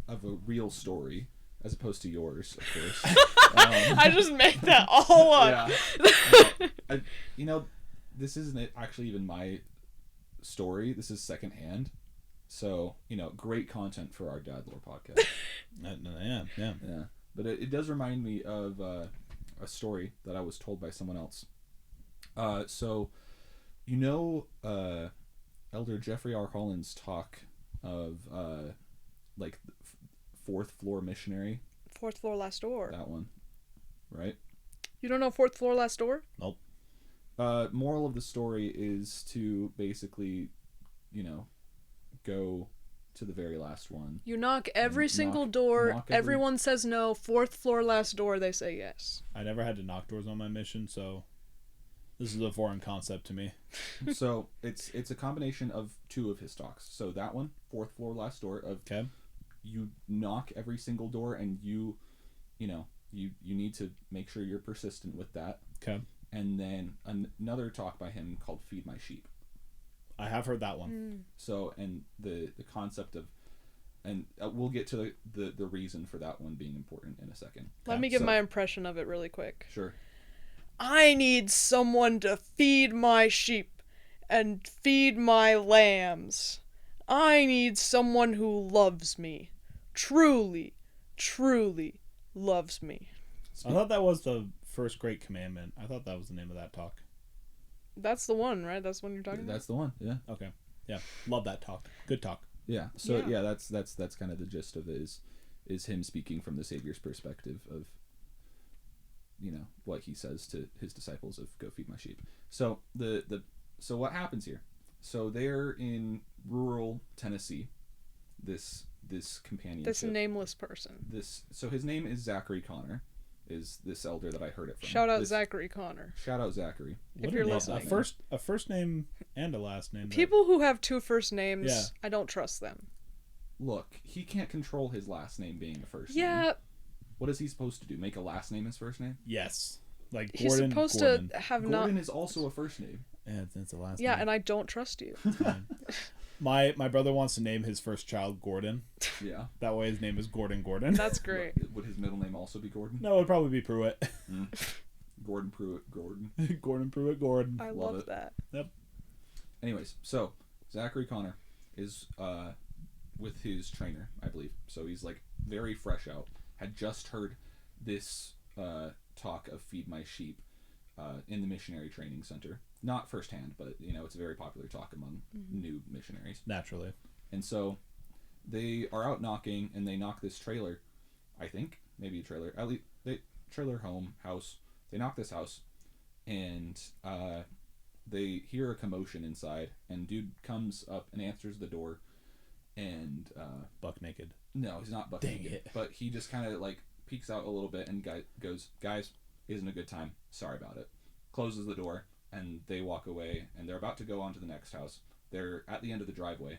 a real story, as opposed to yours, of course. I just made that all up. Yeah. This isn't actually even my story. This is secondhand. So, great content for our Dad Lore podcast. Yeah. Yeah. But it does remind me of a story that I was told by someone else. Elder Jeffrey R. Holland's talk of, fourth floor missionary. Fourth floor, last door. That one. Right? You don't know fourth floor, last door? Nope. Moral of the story is to basically, go to the very last one. You knock every single door. Everyone says no. Fourth floor, last door. They say yes. I never had to knock doors on my mission, so this is a foreign concept to me. So it's a combination of 2 of his talks. So that one, fourth floor, last door, of Okay. you knock every single door, and you need to make sure you're persistent with that. Okay. And then another talk by him called "Feed My Sheep." I have heard that one. So, and the concept of, and we'll get to the reason for that one being important in a second. Let me give my impression of it really quick. Sure. I need someone to feed my sheep and feed my lambs. I need someone who loves me. Truly, truly loves me. I thought that was the first great commandment. I thought that was the name of that talk. That's the one, right? That's the one you're talking about? That's the one. Yeah. Okay. Yeah. Love that talk. Good talk. Yeah. So Yeah. that's kind of the gist of it is him speaking from the Savior's perspective of, what he says to his disciples of "Go feed my sheep." So so what happens here? So they're in rural Tennessee. This companionship. This nameless person. So his name is Zachary Connor, is this elder that I heard it from. Shout out Zachary Connor. Shout out Zachary. If you're listening. A first name and a last name. People who have 2 first names, Yeah. I don't trust them. Look, he can't control his last name being a first name. Yeah, What is he supposed to do? Make a last name his first name? Yes. Like he's Gordon. supposed Gordon. to have Gordon not. is also a first name. Yeah, it's a last Yeah, name. and I don't trust you. Fine. My brother wants to name his first child Gordon. Yeah. That way his name is Gordon Gordon. That's great. Would his middle name also be Gordon? No, it would probably be Pruitt. Gordon Pruitt Gordon. Gordon Pruitt Gordon. I Love love it. that. Yep. Anyways, so Zachary Connor is with his trainer, I believe. So he's like very fresh out. Had just heard this talk of "Feed My Sheep" in the missionary training center. Not firsthand, but it's a very popular talk among new missionaries. Naturally. And so they are out knocking, and they knock this trailer. I think maybe a trailer. At least trailer house. They knock this house, and they hear a commotion inside. And dude comes up and answers the door, and Buck naked. no, he's not buck Dang naked, it. but he just kind of like peeks out a little bit and goes, "Guys, isn't a good time. Sorry about it." Closes the door, and they walk away, and they're about to go on to the next house. They're at the end of the driveway,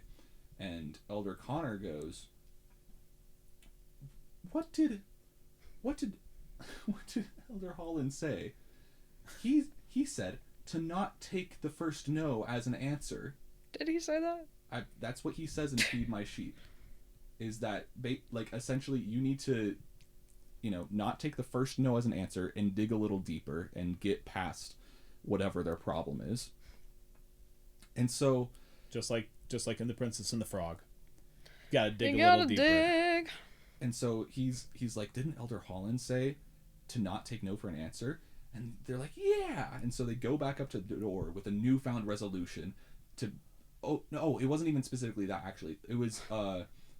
and Elder Connor goes, What did Elder Holland say? He said to not take the first no as an answer. Did he say that? That's what he says in "Feed My Sheep." Is that essentially you need to, not take the first no as an answer and dig a little deeper and get past whatever their problem is. And so, just like in The Princess and the Frog, you gotta dig You a gotta little deeper. dig. and so he's like, didn't Elder Holland say to not take no for an answer? And they're like, yeah. And so they go back up to the door with a newfound resolution to, oh no, it wasn't even specifically that, actually. It was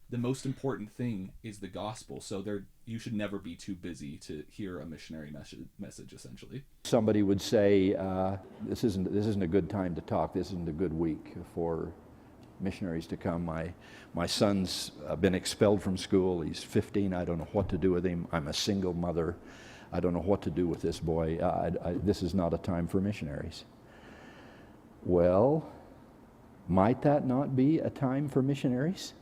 the most important thing is the gospel. So you should never be too busy to hear a missionary message, essentially. Somebody would say, this isn't a good time to talk. This isn't a good week for missionaries to come. My son's been expelled from school. He's 15. I don't know what to do with him. I'm a single mother. I don't know what to do with this boy. This is not a time for missionaries. Well, might that not be a time for missionaries?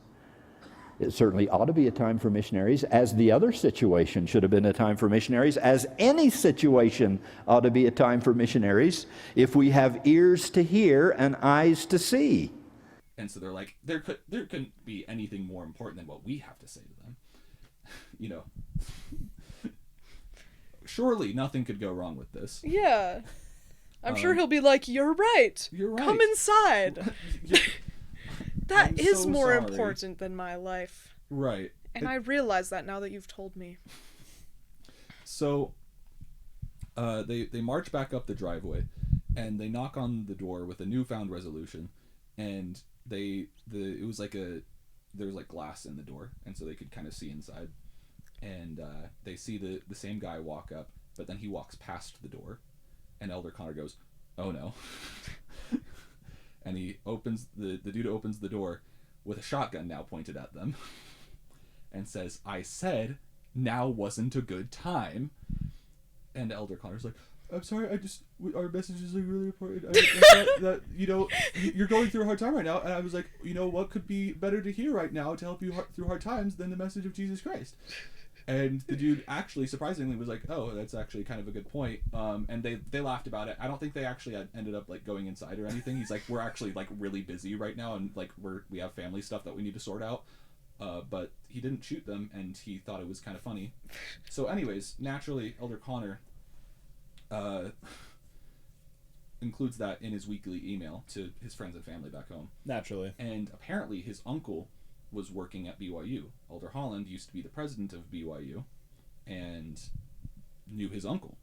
It certainly ought to be a time for missionaries, as the other situation should have been a time for missionaries, as any situation ought to be a time for missionaries, if we have ears to hear and eyes to see. And so they're like, there couldn't be anything more important than what we have to say to them. You know, surely nothing could go wrong with this. Yeah. I'm sure he'll be like, you're right. You're right. Come inside. That I'm is so more sorry. important than my life. Right. And I realize that now that you've told me. So they march back up the driveway, and they knock on the door with a newfound resolution, and it was like there was like glass in the door, and so they could kind of see inside, and they see the same guy walk up, but then he walks past the door, and Elder Connor goes, "Oh no." And he opens the dude opens the door with a shotgun now pointed at them and says, "I said now wasn't a good time." And Elder Connor's like, "I'm sorry, our message is like really important. I thought that, you know, you're going through a hard time right now." And I was like, you know, what could be better to hear right now to help you through hard times than the message of Jesus Christ? And the dude actually, surprisingly, was like, "Oh, that's actually kind of a good point." And they laughed about it. I don't think they actually ended up like going inside or anything. He's like, "We're actually like really busy right now, and like we have family stuff that we need to sort out." But he didn't shoot them, and he thought it was kind of funny. So, anyways, naturally, Elder Connor includes that in his weekly email to his friends and family back home. Naturally. And apparently, his uncle was working at BYU. Elder Holland used to be the president of BYU and knew his uncle.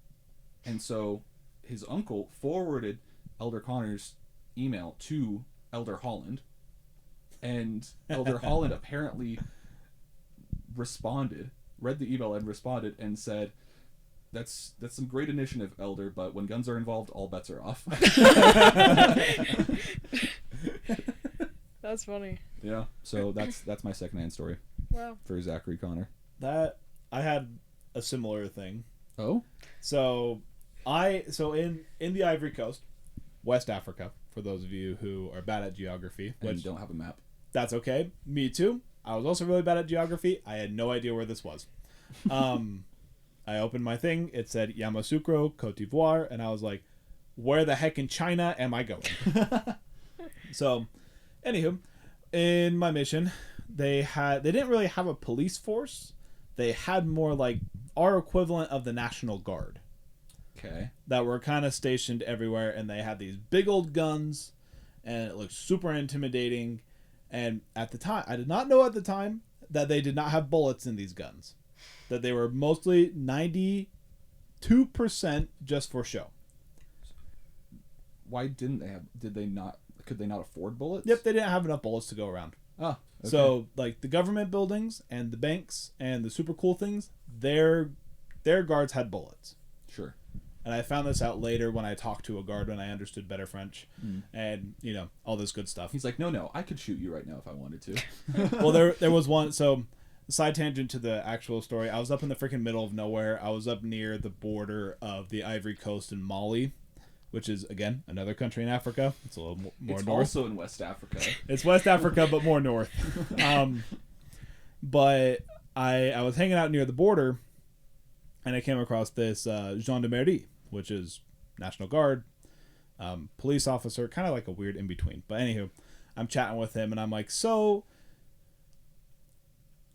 And so his uncle forwarded Elder Connor's email to Elder Holland, and Elder Holland apparently read the email and responded and said, that's some great initiative, Elder, but when guns are involved, all bets are off. That's funny. Yeah, so that's my secondhand story. Wow. For Zachary Connor. That I had a similar thing. Oh? So in the Ivory Coast, West Africa, for those of you who are bad at geography, And which don't have a map. that's okay. Me too. I was also really bad at geography. I had no idea where this was. I opened my thing. It said Yamoussoukro, Cote d'Ivoire, and I was like, where the heck in China am I going? So, anywho, in my mission, they didn't really have a police force. They had more like our equivalent of the National Guard. Okay. That were kind of stationed everywhere, and they had these big old guns, and it looked super intimidating. And at the time, I did not know at the time that they did not have bullets in these guns. That they were mostly 92% just for show. Why didn't they have? Could they not afford bullets? Yep, they didn't have enough bullets to go around. Oh, okay. So, like, the government buildings and the banks and the super cool things, their guards had bullets. Sure. And I found this out later when I talked to a guard when I understood better French. And, you know, all this good stuff. He's like, no, I could shoot you right now if I wanted to. Well, there was one. So, side tangent to the actual story. I was up in the freaking middle of nowhere. I was up near the border of the Ivory Coast and Mali, which is, again, another country in Africa. It's a little more It's north. also in West Africa. It's West Africa, but more north. But I was hanging out near the border, and I came across this gendarmerie, which is National Guard, police officer, kind of like a weird in-between. But anywho, I'm chatting with him, and I'm like, so,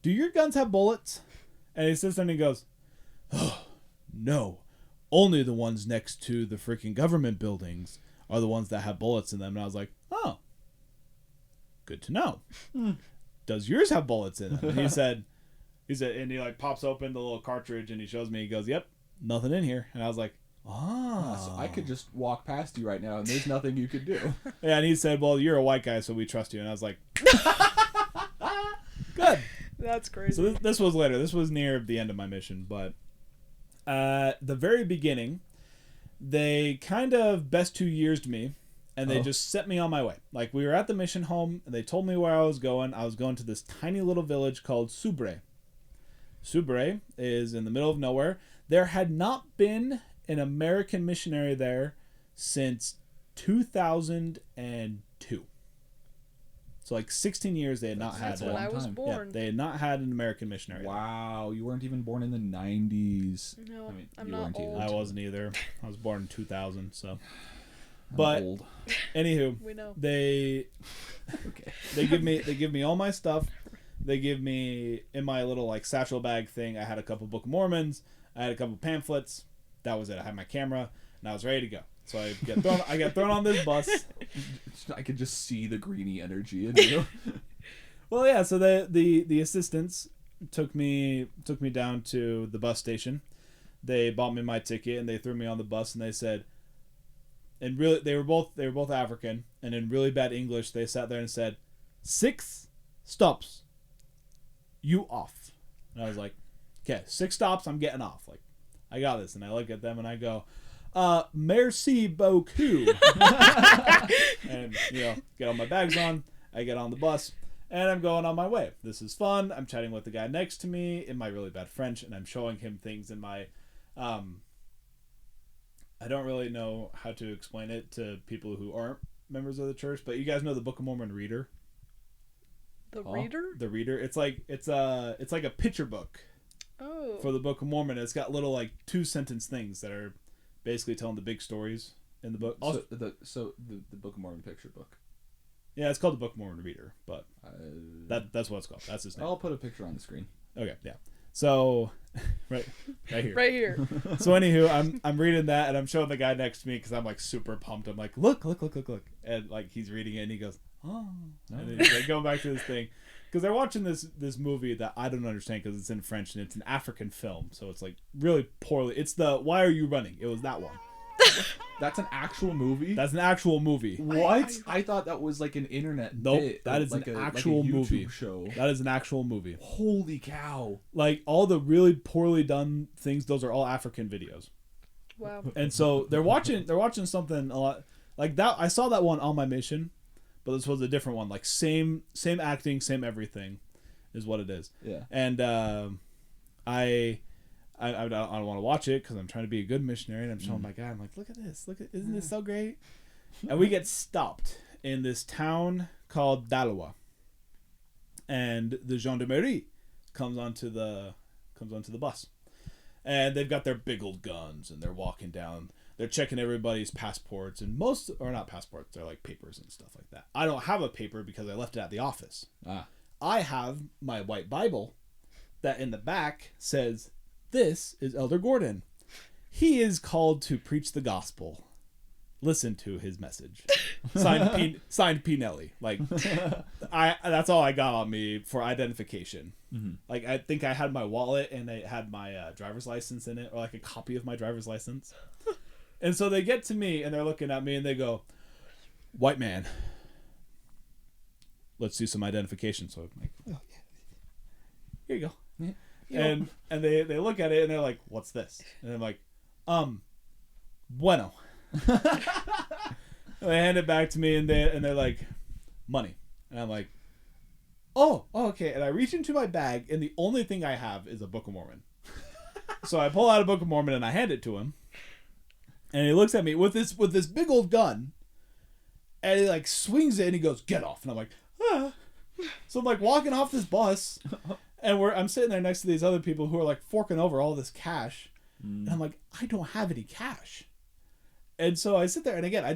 do your guns have bullets? And he sits there and he goes, oh, no, only the ones next to the freaking government buildings are the ones that have bullets in them. And I was like, oh, good to know. Does yours have bullets in them? And he said, and he like pops open the little cartridge and he shows me, he goes, yep, nothing in here. And I was like, So I could just walk past you right now and there's nothing you could do. Yeah, and he said, well, you're a white guy, so we trust you. And I was like, good. That's crazy. So this was later. This was near the end of my mission. But the very beginning, they kind of best 2 years to me. And they just set me on my way. Like, we were at the mission home, and they told me where I was going. I was going to this tiny little village called Subre. Subre is in the middle of nowhere. There had not been an American missionary there since 2002. So like 16 years they had not had. That's when I was born. Yeah, they had not had an American missionary. Wow, you weren't even born in the 90s. No, I mean, I'm you not weren't old. either. I wasn't either. I was born in 2000. So, I'm but old. anywho, We know. they Okay. they give me all my stuff. They give me in my little like satchel bag thing. I had a couple Book of Mormons. I had a couple pamphlets. That was it. I had my camera and I was ready to go. So I got thrown on this bus. I could just see the greeny energy in you. Well, yeah. So the assistants took me down to the bus station. They bought me my ticket and they threw me on the bus and they said, and really they were both African, and in really bad English they sat there and said, 6 stops, you off. And I was like, okay, 6 stops, I'm getting off. Like, I got this. And I look at them and I go, merci beaucoup. And get all my bags on. I get on the bus and I'm going on my way. This is fun. I'm chatting with the guy next to me in my really bad French, and I'm showing him things in my I don't really know how to explain it to people who aren't members of the church, but you guys know the Book of Mormon reader. The reader? The reader. It's like a picture book. Oh. For the Book of Mormon. It's got little like 2-sentence things that are basically telling the big stories in the book. Also, So the Book of Mormon picture book. Yeah, it's called the Book of Mormon Reader, but that's what it's called. That's his name. I'll put a picture on the screen. Okay, yeah. So, right here. Right here. So anywho, I'm reading that and I'm showing the guy next to me because I'm like super pumped. I'm like, look, and like he's reading it and he goes, oh, and then he's like going back to this thing because they're watching this movie that I don't understand because it's in French and it's an African film, so it's like really poorly. It's the Why Are You Running? It was that one. That's an actual movie? That's an actual movie. What? I thought that was like an internet Nope, bit, that is like an a actual YouTube movie. show. That is an actual movie. Holy cow. Like all the really poorly done things, those are all African videos. Wow. And so they're watching something a lot like that. I saw that one on my mission, but this was a different one. Like same acting, same everything, is what it is. Yeah. And I don't want to watch it because I'm trying to be a good missionary, and I'm showing my guy. I'm like, look at this, isn't this so great? And we get stopped in this town called Dalawa, and the gendarmerie comes onto the bus, and they've got their big old guns, and they're walking down. They're checking everybody's passports, and most are not passports. They're like papers and stuff like that. I don't have a paper because I left it at the office. I have my white Bible that in the back says, "This is Elder Gordon. He is called to preach the gospel. Listen to his message." Signed P. Nelly. Like, that's all I got on me for identification. Mm-hmm. Like, I think I had my wallet and it had my driver's license in it, or like a copy of my driver's license. And so they get to me and they're looking at me and they go, "White man, let's do some identification." So I'm like, "Oh yeah, here you go." Yeah. And they look at it and they're like, "What's this?" And I'm like, bueno. And they hand it back to me and they're like, "Money." And I'm like, oh, okay. And I reach into my bag and the only thing I have is a Book of Mormon. So I pull out a Book of Mormon and I hand it to him. And he looks at me with this big old gun, and he like swings it and he goes, "Get off." And I'm like, ah. So I'm like walking off this bus, and I'm sitting there next to these other people who are like forking over all this cash, and I'm like, I don't have any cash. And so I sit there, and again, I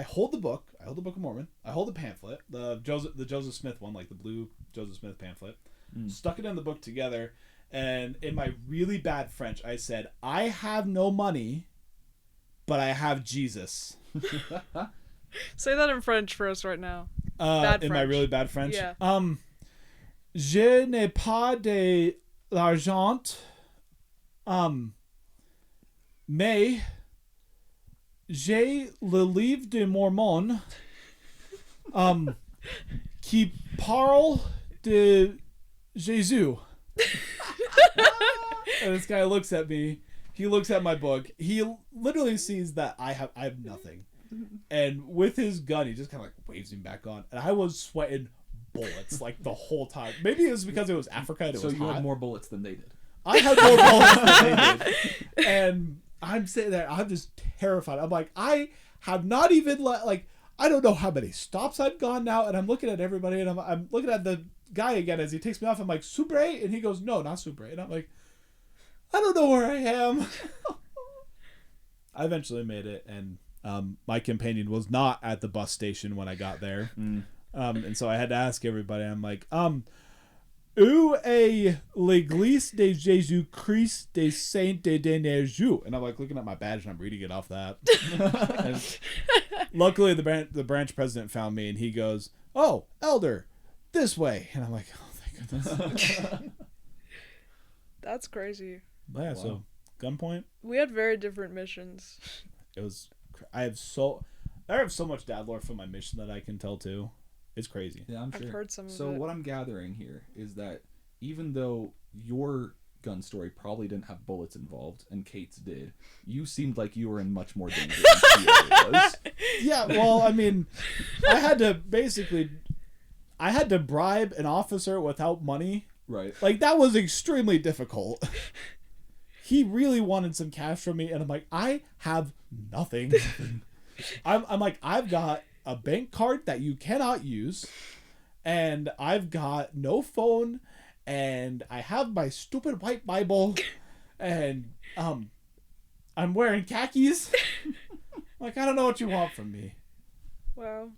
hold the book. I hold the Book of Mormon. I hold the pamphlet, the Joseph Smith one, like the blue Joseph Smith pamphlet. Stuck it in the book together, and in my really bad French, I said, "I have no money. but I have Jesus. Say that in French for us right now. In my really bad French. Yeah. Je n'ai pas de l'argent. Mais j'ai le livre de Mormon. Qui parle de Jésus. And this guy looks at me. He looks at my book. He literally sees that I have nothing. And with his gun, he just kind of like waves him back on. And I was sweating bullets like the whole time. Maybe it was because it was Africa and it was hot. Had more bullets than they did. I had more bullets than they did. And I'm sitting there. I'm just terrified. I'm like, I have not even I don't know how many stops I've gone now. And I'm looking at everybody, and I'm looking at the guy again as he takes me off. I'm like, Super 8? And he goes, no, not Super 8. And I'm like, I don't know where I am. I eventually made it, and my companion was not at the bus station when I got there. And so I had to ask everybody. I'm like, où est l'église de Jésus-Christ des Saints des Derniers Jours? And I'm like looking at my badge, and I'm reading it off that. And luckily, the branch president found me, and he goes, oh, elder, this way. And I'm like, oh, thank goodness. That's crazy. Yeah, so gunpoint. We had very different missions. It was. I have so much dad lore from my mission that I can tell too. It's crazy. Yeah, I'm sure. I've heard some of So it. what I'm gathering here is that even though your gun story probably didn't have bullets involved and Kate's did, you seemed like you were in much more danger than Theo was. Yeah, well, I mean, I had to bribe an officer without money. Right. Like, that was extremely difficult. He really wanted some cash from me, and I'm like, I have nothing. I'm like, I've got a bank card that you cannot use, and I've got no phone, and I have my stupid white Bible, and I'm wearing khakis. Like, I don't know what you want from me. Wow.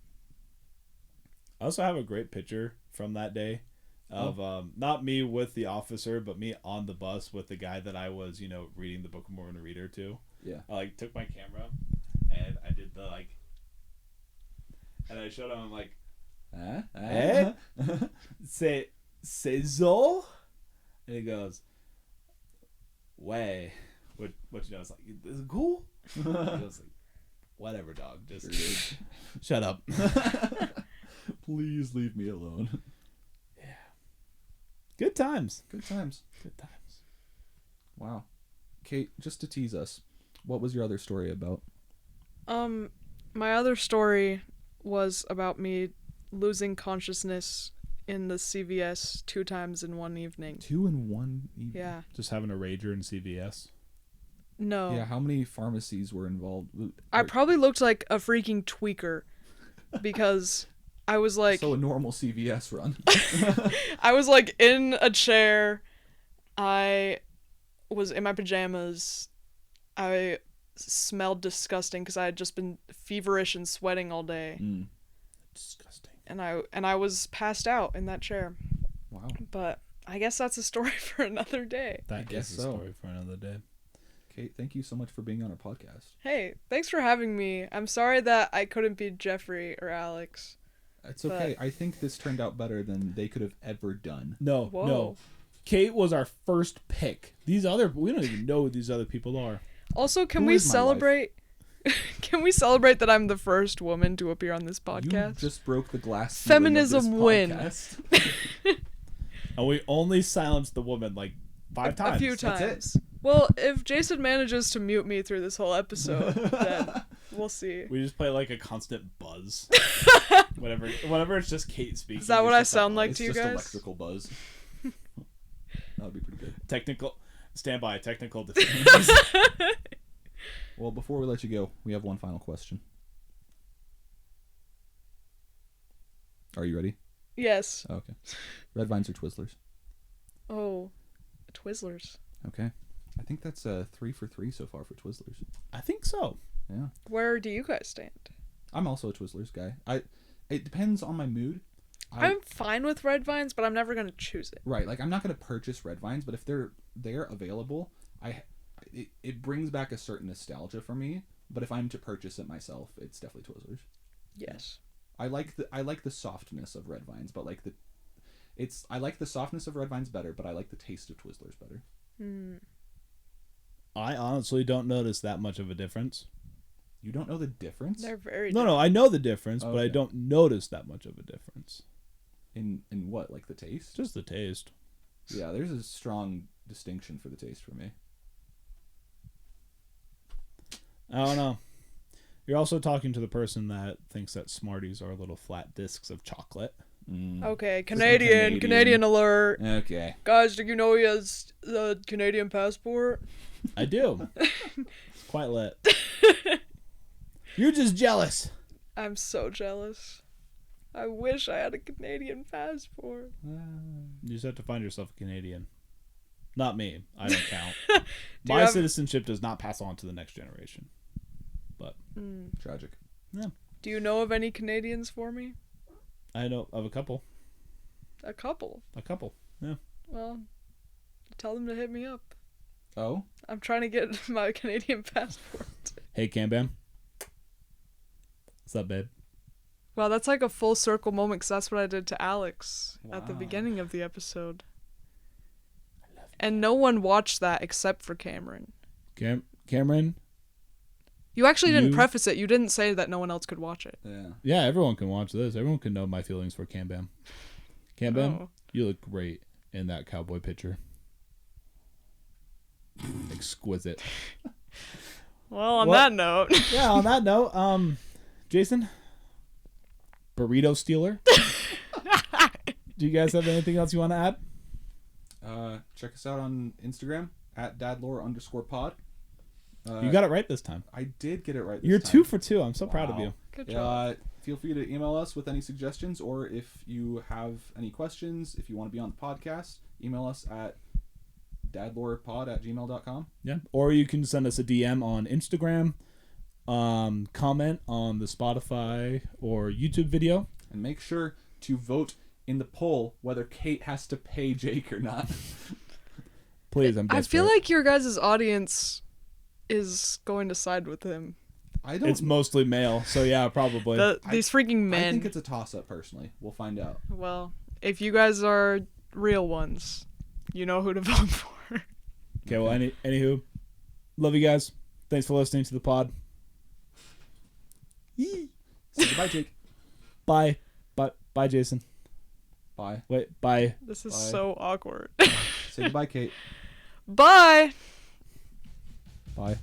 I also have a great picture from that day of not me with the officer, but me on the bus with the guy that I was, reading the Book of Mormon reader to. Yeah. I took my camera and I did the and I showed him. I'm like, c'est zo, and he goes, way, what it's like, is it cool? He goes like, whatever, dog, just shut up. Please leave me alone. Yeah. Good times. Good times. Good times. Wow. Kate, just to tease us, what was your other story about? My other story was about me losing consciousness in the CVS 2 times in one evening. 2 in 1 evening? Yeah. Just having a rager in CVS. No. Yeah, how many pharmacies were involved? I probably looked like a freaking tweaker because I was like... So a normal CVS run. I was like in a chair. I was in my pajamas. I smelled disgusting because I had just been feverish and sweating all day. Disgusting. And I was passed out in that chair. Wow. But I guess that's a story for another day. That guess is a story for another day. Kate, thank you so much for being on our podcast. Hey, thanks for having me. I'm sorry that I couldn't be Jeffrey or Alex. It's okay. I think this turned out better than they could have ever done. No, Whoa. no. Kate was our first pick. We don't even know who these other people are. Also, can Who we is my celebrate? Can we celebrate that I'm the first woman to appear on this podcast? You just broke the glass ceiling of Feminism this win. podcast. And we only silenced the woman like 5 times. A few That's it. times. Well, if Jason manages to mute me through this whole episode, then we'll see. We just play like a constant buzz. whenever it's just Kate speaking. Is that what it's I just sound a like buzz. to you It's just guys? electrical buzz. That would be pretty good. Technical. Stand by. Technical difficulties. Well, before we let you go, we have one final question. Are you ready? Yes. Okay. Red vines or Twizzlers? Oh, Twizzlers. Okay. I think that's 3 for 3 so far for Twizzlers. I think so. Yeah. Where do you guys stand? I'm also a Twizzlers guy. It depends on my mood. I'm fine with red vines, but I'm never gonna choose it. Right, like I'm not gonna purchase red vines, but if they're available, it brings back a certain nostalgia for me But if I'm to purchase it myself, it's definitely Twizzlers. Yes. I like the softness of Red Vines, but I like the softness of Red Vines better, but I like the taste of Twizzlers better. I honestly don't notice that much of a difference. You don't know the difference? They're very No, I know the difference, but I Okay. don't notice that much of a difference. In what? Like the taste? Just the taste. Yeah, there's a strong distinction for the taste for me. I don't know. You're also talking to the person that thinks that Smarties are little flat discs of chocolate. Okay, Canadian. Canadian alert. Okay. Guys, do you know he has the Canadian passport? I do. It's quite lit. You're just jealous. I'm so jealous. I wish I had a Canadian passport. You just have to find yourself a Canadian. Not me. I don't count. Do you My have- citizenship does not pass on to the next generation. But Tragic. yeah, Do you know of any Canadians for me? I know of a couple. A couple. Yeah. Well, tell them to hit me up. Oh? I'm trying to get my Canadian passport. Hey, Cam Bam. What's up, babe? Wow, that's like a full circle moment because that's what I did to Alex at the Wow. beginning of the episode. And no one watched that except for Cameron. Cameron? You actually didn't You- preface it. You didn't say that no one else could watch it. Yeah. Yeah, everyone can watch this. Everyone can know my feelings for Cam Bam. Cam Bam, Oh. you look great in that cowboy picture. Exquisite. Well, on What? that note, Yeah, on that note, Jason? Burrito stealer? Do you guys have anything else you want to add? Check us out on Instagram at dadlore_pod. You got it right this time. I did get it right this You're time. 2 for 2. I'm so proud of Wow. you. good job. Feel free to email us with any suggestions, or if you have any questions, if you want to be on the podcast, email us at dadlorepod@gmail.com. Yeah. Or you can send us a DM on Instagram, comment on the Spotify or YouTube video. And make sure to vote in the poll whether Kate has to pay Jake or not. Please, I'm I desperate. feel like your guys' audience is going to side with him. I don't. It's mostly male, so yeah, probably. These freaking I men. think it's a toss-up. Personally, we'll find out. Well, if you guys are real ones, you know who to vote for. Okay, well, anywho, love you guys. Thanks for listening to the pod. Say goodbye, Jake. Bye. Bye, Jason. Bye. Wait, bye. This is Bye. so awkward. Say goodbye, Kate. Bye. Bye.